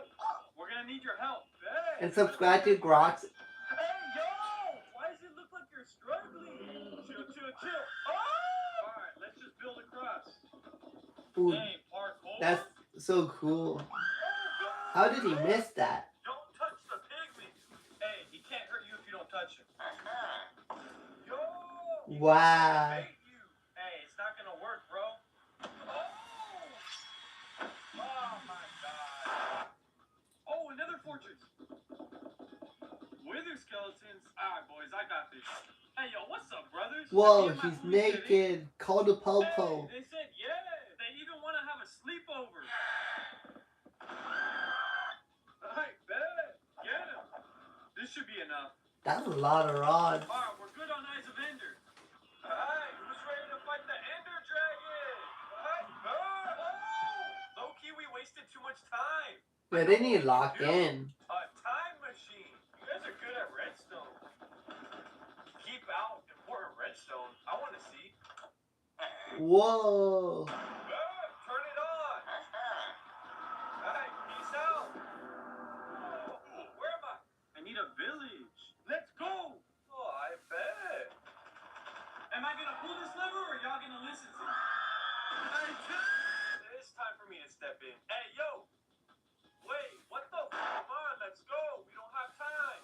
we're gonna need your help. Hey, And subscribe to Grok's. Hey, yo! Why does it look like you're struggling? Chill, chill, chill. Oh! Alright, let's just build across. Ooh, Hey, parkour. that's so cool. How did he miss that? Don't touch the pygmies. Hey, he can't hurt you if you don't touch him. Yo! Wow. Bait you. fortress. Wither skeletons? Alright, boys, I got this. Hey, yo, what's up, brothers? Whoa, Me and my he's boys said, naked. Call the popo. Hey, they said, yeah. They even want to have a sleepover. Alright, bet. Get him. This should be enough. That's a lot of rods. Alright, we're good on Eyes of Ender. Alright, who's ready to fight the Ender Dragon? Oh! Low-key, we wasted too much time. Yeah, they need locked in. A time machine. You guys are good at redstone. Keep out important redstone. I want to see. Whoa. Turn it on. Alright, peace out. Where am I? I need a village. Let's go. Oh, I bet. Am I gonna pull this lever or y'all gonna listen to me? It's time for me to step in. Hey, yo. Wait, what the? Come on, let's go. We don't have time.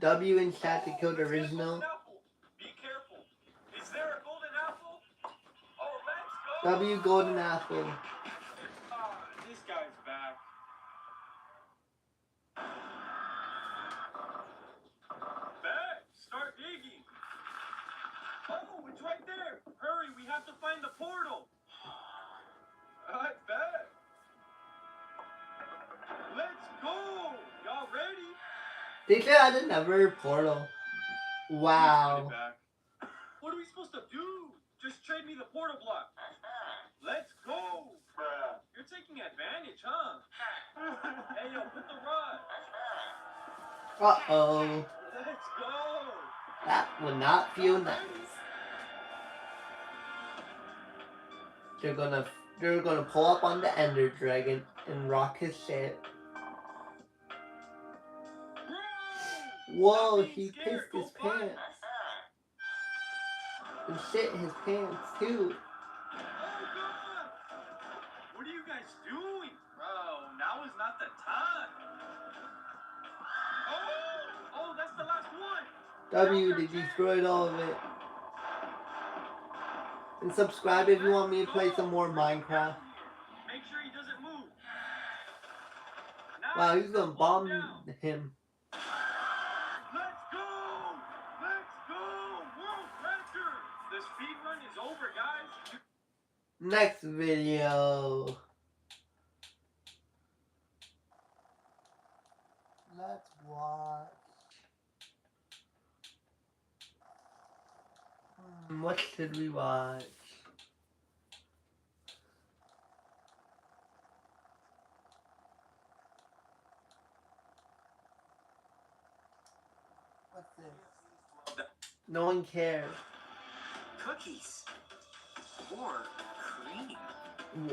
W in chat to kill the original. Be careful. Is there a golden apple? Oh, let's go. W golden apple. This guy's back. Back. Start digging. Oh, it's right there. Hurry, we have to find the portal. I bet. Let's go. Y'all ready? They said I had another portal. Wow. What are we supposed to do? Just trade me the portal block. Let's go. You're taking advantage, huh? Hey, yo, put the rod. Uh-oh. Let's go. That would not feel nice. They're gonna pull up on the Ender Dragon and rock his shit. Whoa, he pissed his pants. And shit his pants too. Oh, God. What are you guys doing? Bro, now is not the time. Oh, that's the last one. W, they destroyed all of it. And subscribe if you want me to play some more Minecraft. Make sure he doesn't move. Wow, he's gonna bomb him. Let's go! Let's go! World record! The speed run is over, guys. Next video. Let's watch. What should we watch? What's this? No one cares. Cookies. Or cream.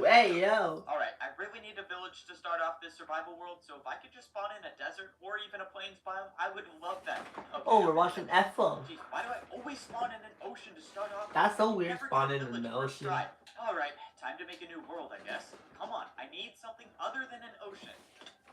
Hey, yo. Alright, I really need a village to start off this survival world, so if I could just spawn in a desert or even a plains biome, I would love that. Okay, Oh, we're watching F-Phone. Jeez, why do I always spawn in an ocean to start off? That's so weird, Never spawning did in the village first ocean. try. Alright, time to make a new world, I guess. Come on, I need something other than an ocean.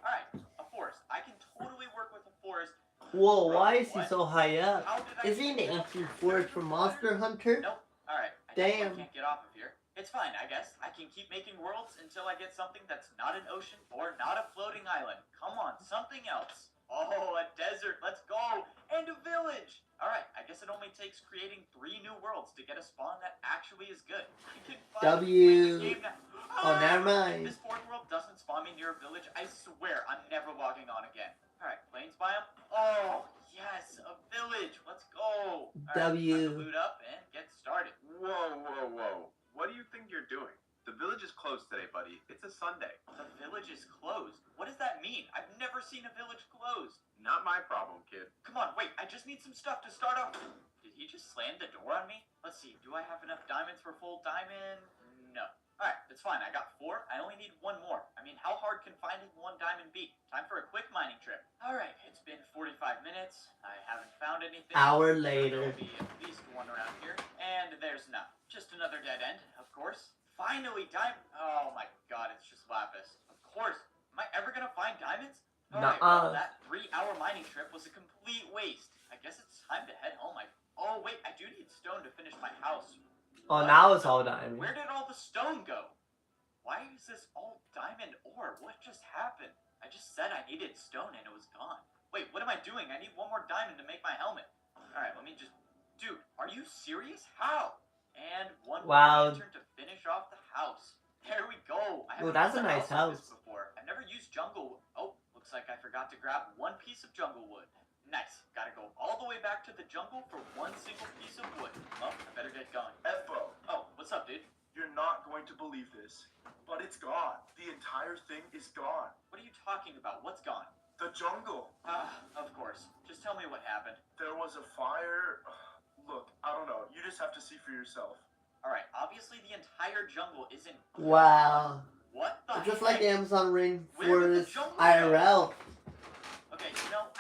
Alright, a forest. I can totally work with a forest. Whoa, why is he so high up? How did I Is he in the do that? ancient forest from Monster Hunter? Nope. Alright, I Damn. can't get off of here. It's fine, I guess. I can keep making worlds until I get something that's not an ocean or not a floating island. Come on, something else. Oh, a desert. Let's go. And a village. Alright, I guess it only takes creating 3 new worlds to get a spawn that actually is good. I can finally win the game now. Oh, never mind. If this 4th world doesn't spawn me near a village, I swear I'm never logging on again. Alright, plains biome. Oh, yes, a village. Let's go. All right, W. time to boot up and get started. Whoa, whoa, whoa. What do you think you're doing? The village is closed today, buddy. It's a Sunday. The village is closed. What does that mean? I've never seen a village closed. Not my problem, kid. Come on, wait. I just need some stuff to start off. Did he just slam the door on me? Let's see. Do I have enough diamonds for full diamond? No. Alright, it's fine. I got 4. I only need 1 more. I mean, how hard can finding 1 diamond be? Time for a quick mining trip. Alright, it's been 45 minutes. I haven't found anything. Hour later. There'll be at least 1 around here. And there's none. Just another dead end, of course. Finally, oh my god, it's just lapis. Of course. Am I ever gonna find diamonds? Alright, well, that 3-hour mining trip was a complete waste. I guess it's time to head home. Oh wait, I do need stone to finish my house. Oh, now it's all diamond. Where did all the stone go? Why is this all diamond ore? What just happened? I just said I needed stone and it was gone. Wait, what am I doing? I need one more diamond to make my helmet. Alright, let me just... Dude, are you serious? How? And one more lantern to finish off the house. There we go. I haven't that's used a nice like house. this before. I've never used jungle wood. Oh, looks like I forgot to grab one piece of jungle wood. Nice. Gotta go all the way back to the jungle for one single piece of wood. Well, I better get going. Efbo, Oh, what's up, dude? you're not going to believe this, but it's gone. The entire thing is gone. What are you talking about? What's gone? The jungle. Of course. Just tell me what happened. There was a fire. Look, I don't know. You just have to see for yourself. Alright, obviously the entire jungle isn't... Wow. What the Just heck? like Amazon Where did the Rainforest jungle IRL. Okay,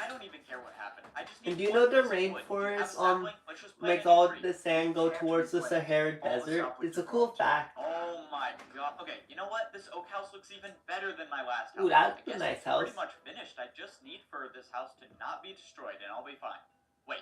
I don't even care what happened. I just need And do you one know the piece of wood. If you have rainforest sapling, let's just plant makes it in all tree. the sand go towards the Sahara Desert? It's a cool fact. Oh my god. Okay, you know what? This oak house looks even better than my last house. Ooh, that's I guess a nice it's house. pretty much finished. I just need for this house to not be destroyed and I'll be fine. Wait.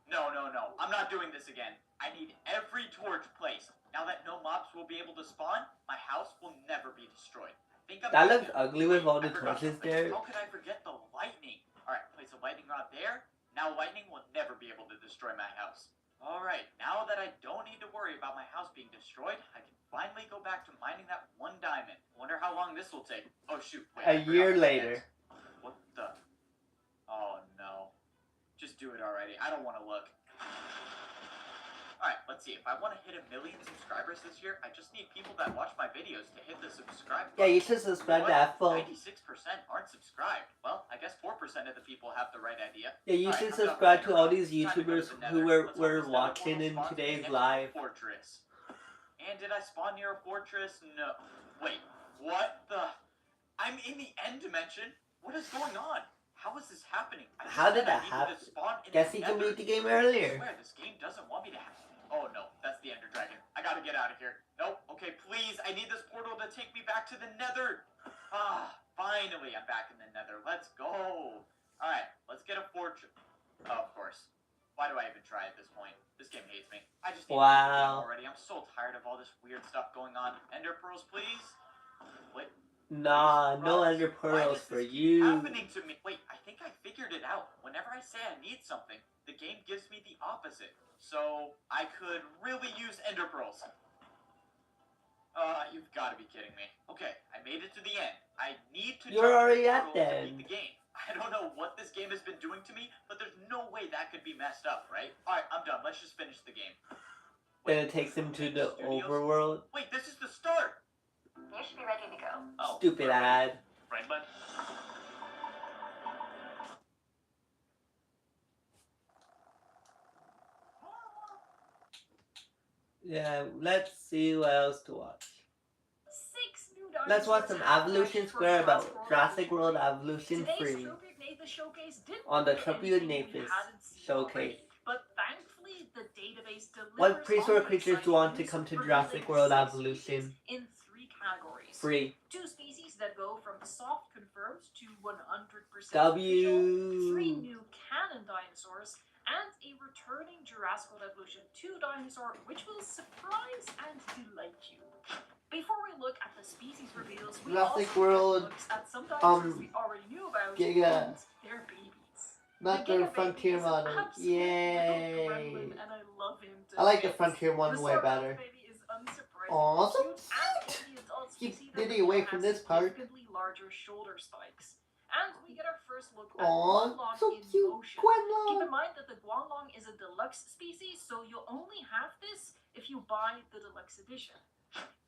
No. I'm not doing this again. I need every torch placed. Now that no mobs will be able to spawn, my house will never be destroyed. I think I'm That good looks now. ugly with Wait, all the I forgot torches something. there. How could I forget the lightning? Alright, place a lightning rod there. Now lightning will never be able to destroy my house. Alright, now that I don't need to worry about my house being destroyed, I can finally go back to mining that one diamond. I wonder how long this will take. Oh shoot. Wait, A I forgot year my later. steps. What the? Oh no. Just do it already. I don't want to look. Alright, let's see. If I want to hit 1 million subscribers this year, I just need people that watch my videos to hit the subscribe button. Yeah, you should subscribe to Apple. 96% aren't subscribed. Well, I guess 4% of the people have the right idea. Yeah, you should subscribe to all these YouTubers who we're watching in today's live. Fortress. And did I spawn near a fortress? No. Wait, what the? I'm in the end dimension? What is going on? How is this happening? How did that happen? Guess he can beat the game earlier. I swear, this game doesn't want me to have... Oh no, that's the Ender Dragon. I gotta get out of here. Nope, okay, please, I need this portal to take me back to the Nether. Finally, I'm back in the Nether. Let's go. Alright, let's get a fortune. Oh, of course. Why do I even try at this point? This game hates me. I just need to beat the game already. I'm so tired of all this weird stuff going on. Ender pearls, please. Wait. Nah, no Ender pearls for you. Happening to me. Wait, I think I figured it out. Whenever I say I need something, the game gives me the opposite. So I could really use Ender pearls. You've got to be kidding me. Okay, I made it to the end. I need to. You're already at to then. beat the game. I don't know what this game has been doing to me, but there's no way that could be messed up, right? All right, I'm done. Let's just finish the game. Then it takes him to the overworld. Wait, this is the start. You should be ready to go. Oh, Stupid ad. Right, bud. Yeah, let's see what else to watch. 6 new Let's watch some Evolution Square about Jurassic World Evolution Today's 3 Trophy Nathan showcase didn't on the include Trophy anything we Nathan hadn't seen showcase. already, but thankfully the database delivers What prehistoric all the creatures do you exciting want to news come to for Jurassic the World 6 Evolution? species in 3 categories. Free. 2 species that go from soft confirmed to 100% W. official, 3 new canon dinosaurs, and a returning Jurassic World Evolution 2 dinosaur, which will surprise and delight you. Before we look at the species reveals, we Jurassic also World, looks at some dinosaurs we already knew about and their babies. Not the Frontier model. Yay! And I love him. I like the Frontier one way better. Aw, so cute! Keep Diddy away from this part. Significantly larger shoulder spikes. And we get our first look at Aw, Guanlong so in cute! motion. Keep Guanlong! in mind that the Guanlong is a deluxe species, so you'll only have this if you buy the deluxe edition.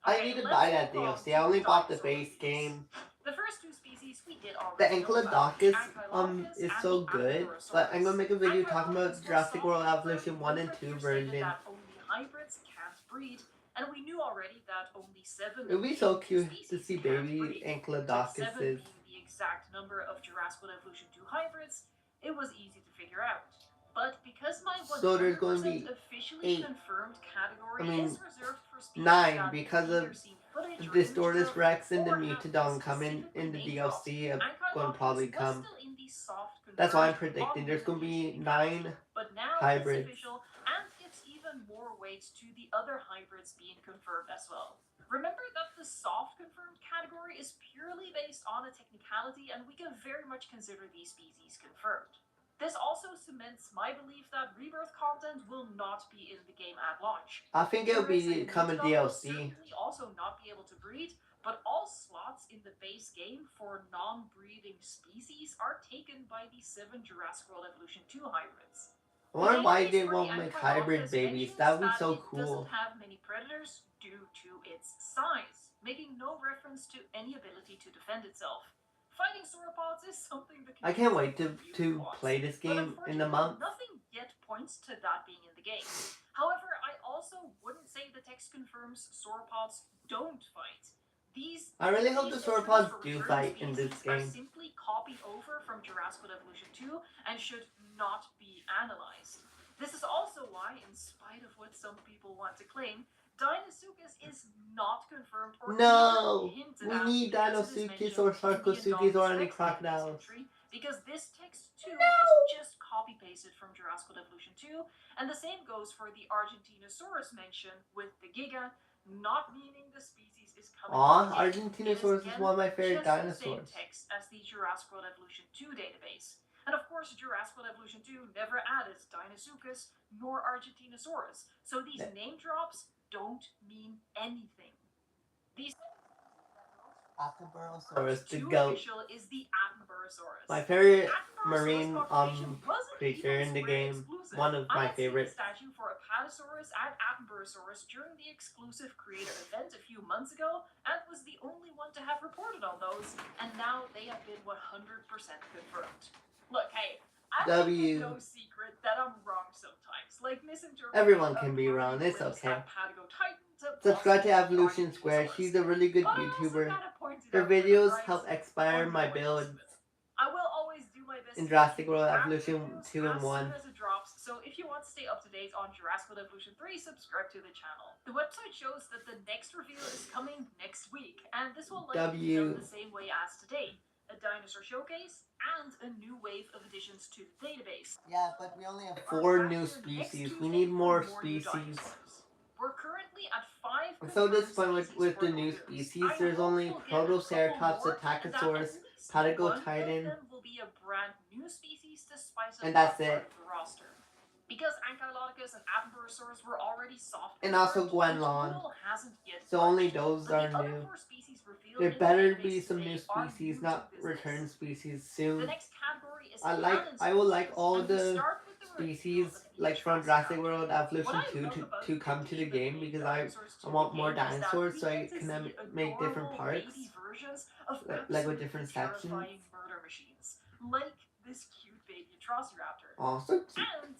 I need to buy that DLC. I only bought the base game. The first 2 species we did already The know about, Ankylodocus Ankylodocus is and so the good, but I'm gonna make a video talking about Ankylodocus Jurassic was World soft Evolution 1 and 2 confirmed version. that only hybrids can't breed, and we knew already that only 7 It would be so cute to species see can't baby breed. With 7 Ankylodocuses. being the exact number of Jurassic World Evolution 2 hybrids, it was easy to figure out. But because my 100% So there's going to be officially 8. confirmed category I mean, is reserved for species 9 that because either of seen footage the or Distortus image of Rex and the or have Mutodon coming specifically in the named off. DLC are Ankylodocus going to probably was come. still in the soft That's why I'm confirmed predicting there's going to be on-the-edition 9 but now hybrids. it's official and gives even more weight to the other hybrids being confirmed as well. Remember that the soft confirmed category is purely based on a technicality, and we can very much consider these species confirmed. This also cements my belief that rebirth content will not be in the game at launch. I think it'll Turrets and become a Minotaur will DLC. certainly also not be able to breed, but all slots in the base game for non-breeding species are taken by the 7 Jurassic World Evolution 2 hybrids. I wonder why database they for the won't make Ankylodocus hybrid babies. mentions That would be that so it cool. doesn't have many predators due to its size, making no reference to any ability to defend itself. Fighting sauropods is something that I can't wait to play this game in a month. Nothing yet points to that being in the game. However, I also wouldn't say the text confirms sauropods don't fight. I really hope the sauropods do fight in this Are game. simply copied over from Jurassic World Evolution 2 and should not be analyzed. This is also why, in spite of what some people want to claim, Deinosuchus is not confirmed or No! even hinted We at need because it is Deinosuchus mentioned or to be a Sarcosuchus or any nondescript crocodiles. entry, because this text too is just copy-pasted from Jurassic World Evolution 2, and the same goes for the Argentinosaurus mention with the Giga, not meaning the species is coming Aw, from the game. Argentinosaurus is one of my favorite just the same dinosaurs. text as the Jurassic World Evolution 2 database. And of course, Jurassic World Evolution 2 never added Deinosuchus nor Argentinosaurus, so these name drops don't mean anything. These Attenborosaurus, the two goat. official is the Attenborosaurus. My favorite Attenborosaurus marine population wasn't creature even in the Square game. exclusive. One of I my had seen favorites. a statue for Apatosaurus and Attenborosaurus during the exclusive creator event a few months ago, and was the only one to have reported on those, and now they have been 100% confirmed. Look, hey, I make no secret that I'm wrong sometimes. Like misinterpreting. Everyone can be wrong, it's okay. Subscribe to Evolution Square, she's a really good YouTuber. Her videos help inspire my builds I will always do my best in Jurassic World Evolution 2 and 1. as it drops, so if you want to stay up to date on Jurassic World Evolution 3, subscribe to the channel. The website shows that the next reveal is coming next week, and this will likely be done the same way as today. A dinosaur showcase, and a new wave of additions to the database. Yeah, but we only have 4 new species. We need more species. We're currently at 5. I'm so disappointed with the new species. There's only Protoceratops, Attachosaurus, Patagotitan, and that's it. Because Ankylodocus and Attenborosaurus were already soft. And also Gwenlon. So only those are new. There better be some new species, not return species soon. I would like all the species like from Jurassic World Evolution 2 to come to the game, because I want more dinosaurs so I can make different parts, like with different sections. Like this cute baby Atrociraptor. Awesome. And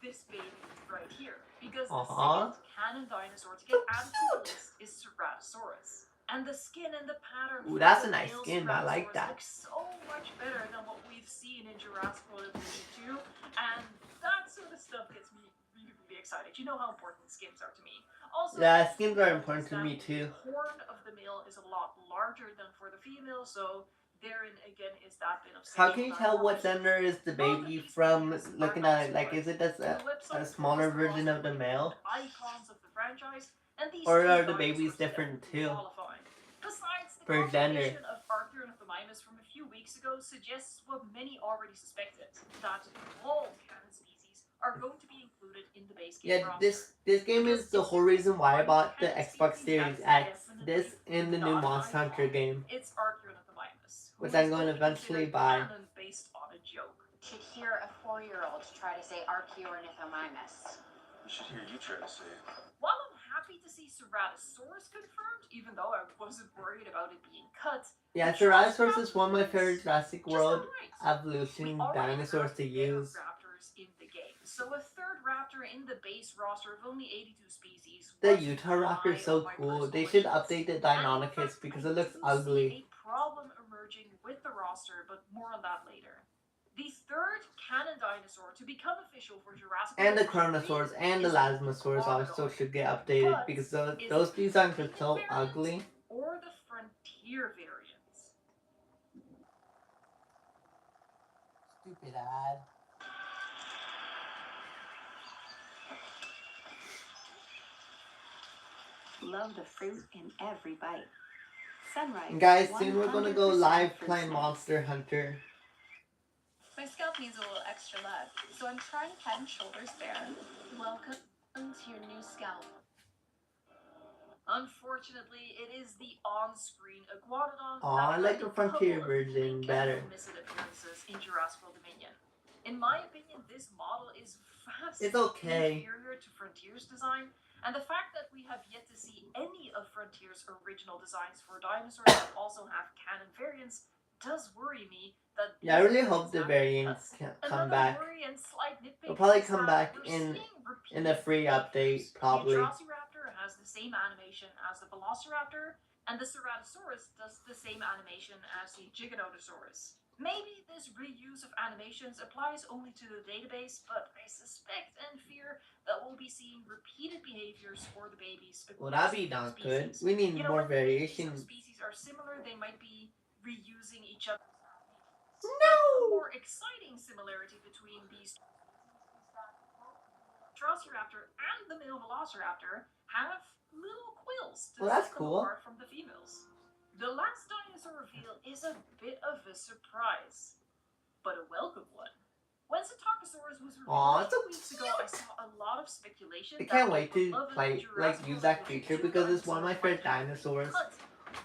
this baby right here. Because the second canon dinosaur to get added to the list is Ceratosaurus. And the skin and the pattern. Ooh, that's a nice skin. I like that. Looks so much better than what we've seen in Jurassic World Evolution 2. And that sort of stuff gets me really, really excited. You know how important skins are to me. Also, yeah, skins are important to me too. The horn of the male is a lot larger than for the female, so therein again is that bit of. How can you tell what gender is the baby from looking at it? Like, is it just a smaller version of the male? Icons of the franchise, and these or are the babies different too? Besides, the per gender of Arthur and Thamymis from a few weeks ago suggests what many already suspected, that all canon species are going to be included in the base game roster. This game is the whole reason why I bought the Xbox Series X. This and the new Monster Hunter game. It's Arthur and Thamymis, which I'm going to eventually buy. Based on a joke. You should hear a 4-year-old try to say Archaeornithomimus. You should hear you try to say it. While I'm happy to see Ceratosaurus confirmed, even though I wasn't worried about it being cut. Yeah, Ceratosaurus is one of my favorite Jurassic World Evolution dinosaurs to use. Raptors in the game. So a third raptor in the base roster of only 82 species. The Utah raptor is so cool. They should update the Deinonychus because it looks ugly. A problem emerging with the roster, but more on that later. The third canon dinosaur to become official for Jurassic World. And the Chronosaurs and the Lasmosaurus also should get updated because those designs are so ugly. Or the frontier variants. Stupid ad. Love the fruit in every bite. Sunrise. Guys, soon we're gonna go live playing Monster Hunter. My scalp needs a little extra love, so I'm trying Head and Shoulders Bare. Welcome to your new scalp. Unfortunately, it is the on-screen Iguanodon I like the Frontier version better. missing appearances in Jurassic World Dominion. In my opinion, this model is vastly It's okay. inferior to Frontier's design, and the fact that we have yet to see any of Frontier's original designs for dinosaurs that also have canon variants does worry me. That Yeah, I really hope the variants can come back. They'll probably come back in a free update, probably. The Velociraptor has the same animation as the Velociraptor, and the Ceratosaurus does the same animation as the Giganotosaurus. Maybe this reuse of animations applies only to the database, but I suspect and fear that we'll be seeing repeated behaviors for the babies. Well, that'd be not good. We need more variation. Species are similar, they might be reusing each other. No! A more exciting similarity between these Velociraptor and the male Velociraptor have little quills to that's set them cool. apart from the females. The last dinosaur reveal is a bit of a surprise, but a welcome one. When Psittacosaurus was revealed 2 weeks ago, I saw a lot of speculation. I can't wait to use that feature because it's one of my favorite dinosaurs.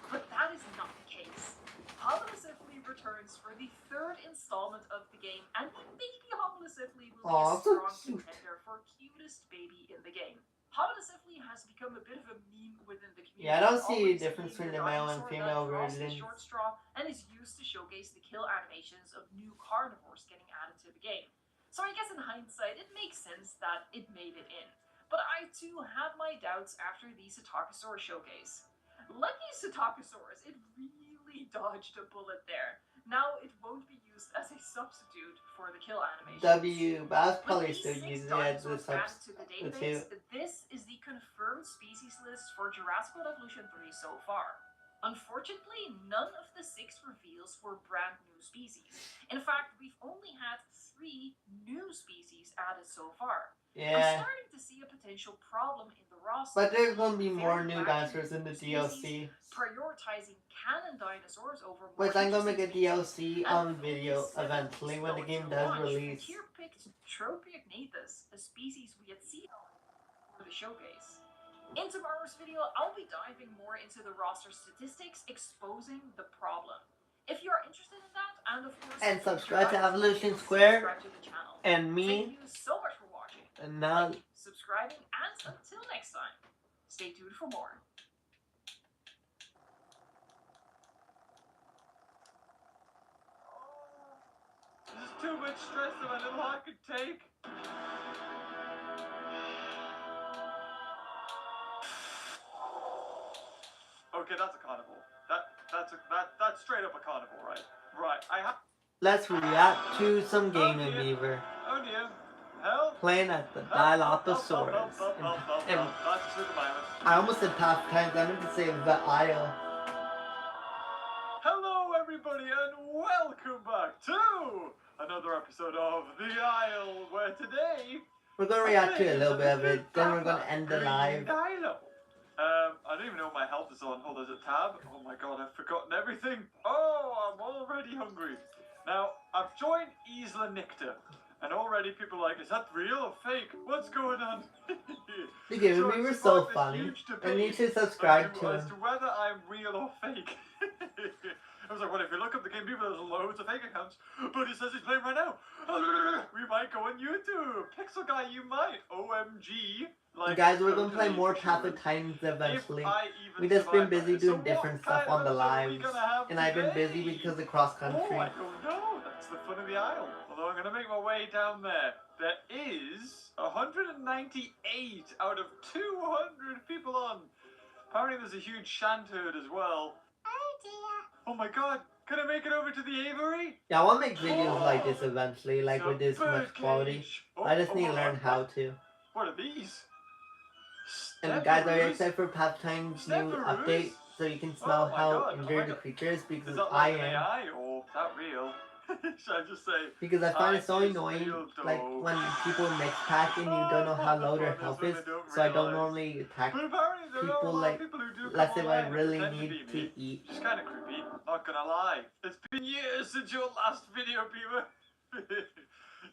But that is not the case. Homalocephale returns for the 3rd installment of the game, and baby Homalocephale will be a strong contender for cutest baby in the game. Homalocephale has become a bit of a meme within the community. Yeah, I don't see a difference between the male and female versions. Short straw and is used to showcase the kill animations of new carnivores getting added to the game. So I guess in hindsight, it makes sense that it made it in. But I too had my doubts after the Psittacosaurus showcase. Lucky Psittacosaurus, it really dodged a bullet there. Now it won't be used as a substitute for the kill animation. But I'll probably still use it as a substitute. This is the confirmed species list for Jurassic World Evolution 3 so far. Unfortunately, none of the 6 reveals were brand new species. In fact, we've only had 3 new species added so far. Yeah. I'm starting to see a potential problem in the roster. But there's gonna be more new dinosaurs in the DLC. Prioritizing canon dinosaurs over more. Which I'm gonna make a DLC video eventually when the game does release. Here picked Tropiognathus, a species we had seen for the showcase. In tomorrow's video, I'll be diving more into the roster statistics, exposing the problem. If you are interested in that, and of course, subscribe to Evolution Square subscribe to the channel. and me. Thank you so much for watching. And now, Subscribing, and until next time, stay tuned for more. This is too much stress that my little heart could take. Okay, that's a carnival. That's straight up a carnival, right? Right. let's react to some Gaming Beaver Oh dear. Help. playing at the Dilophosaurus. And I almost said Path Times, I meant to say the Isle. Hello everybody and welcome back to another episode of The Isle, where today We're gonna react to a little bit of it, then we're gonna end the live. I don't even know my health is on. Hold on, there's a tab. Oh my god, I've forgotten everything. Oh, I'm already hungry. Now, I've joined Isla Nicta, and already people are like, is that real or fake? What's going on? The Gaming Beaver is so funny. I need to subscribe to as him. to whether I'm real or fake. I was like, well, if you look up the Game Beaver, there's loads of fake accounts. But he says he's playing right now. We might go on YouTube. Pixel Guy, you might. OMG. Like, Guys, we're gonna play more Path of Titans eventually. We just been busy doing different stuff on the lives. And I've been busy because of cross country. Oh, I don't know. That's the fun of the Isle. Although I'm gonna make my way down there. There is 198 out of 200 people on. Apparently there's a huge shant-herd as well. Oh dear. Oh my god, can I make it over to the aviary? Yeah, I wanna make videos like this eventually, like with this much quality. I just need to learn how to. What are these? And guys, are you excited for Path Titan's new update? so you can smell Oh my how God, injured the God. creature is Is because that I like an am. AI or is that real? Should I just say? Because I find it so is annoying, real, like though. when people mix pack and you don't know how low their health is, so I don't normally attack But apparently there are a people lot like of people who do unless come if I online and really pretend need to be to me. eat. It's kind of creepy, not gonna lie. It's been years since your last video, Beaver.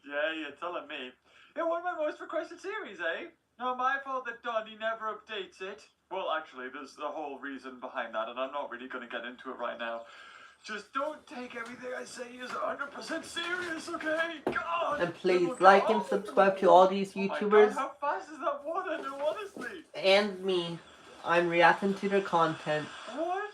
Yeah, you're telling me. Yeah, one of my most requested series, eh? Not my fault that Donnie never updates it. Well, actually, there's a whole reason behind that, and I'm not really gonna get into it right now. Just don't take everything I say as 100% serious, okay? God! And please like and subscribe to all these YouTubers. Oh my God, how fast is that water? No, honestly. And me. I'm reacting to their content. What?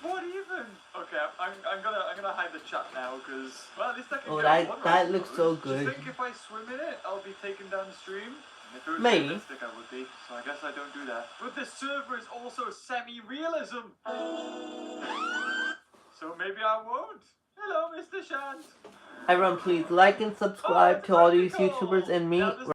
What even? Okay, I'm gonna hide the chat now because well, at least I can Oh, get on one, that right? looks so Do you good. think if I swim in it, I'll be taken downstream? If it was Maybe. realistic, I would be. So I guess I don't do that. But this server is also semi-realism. So maybe I won't. Hello, Mr. Shant. Everyone, please like and subscribe to all these YouTubers and me.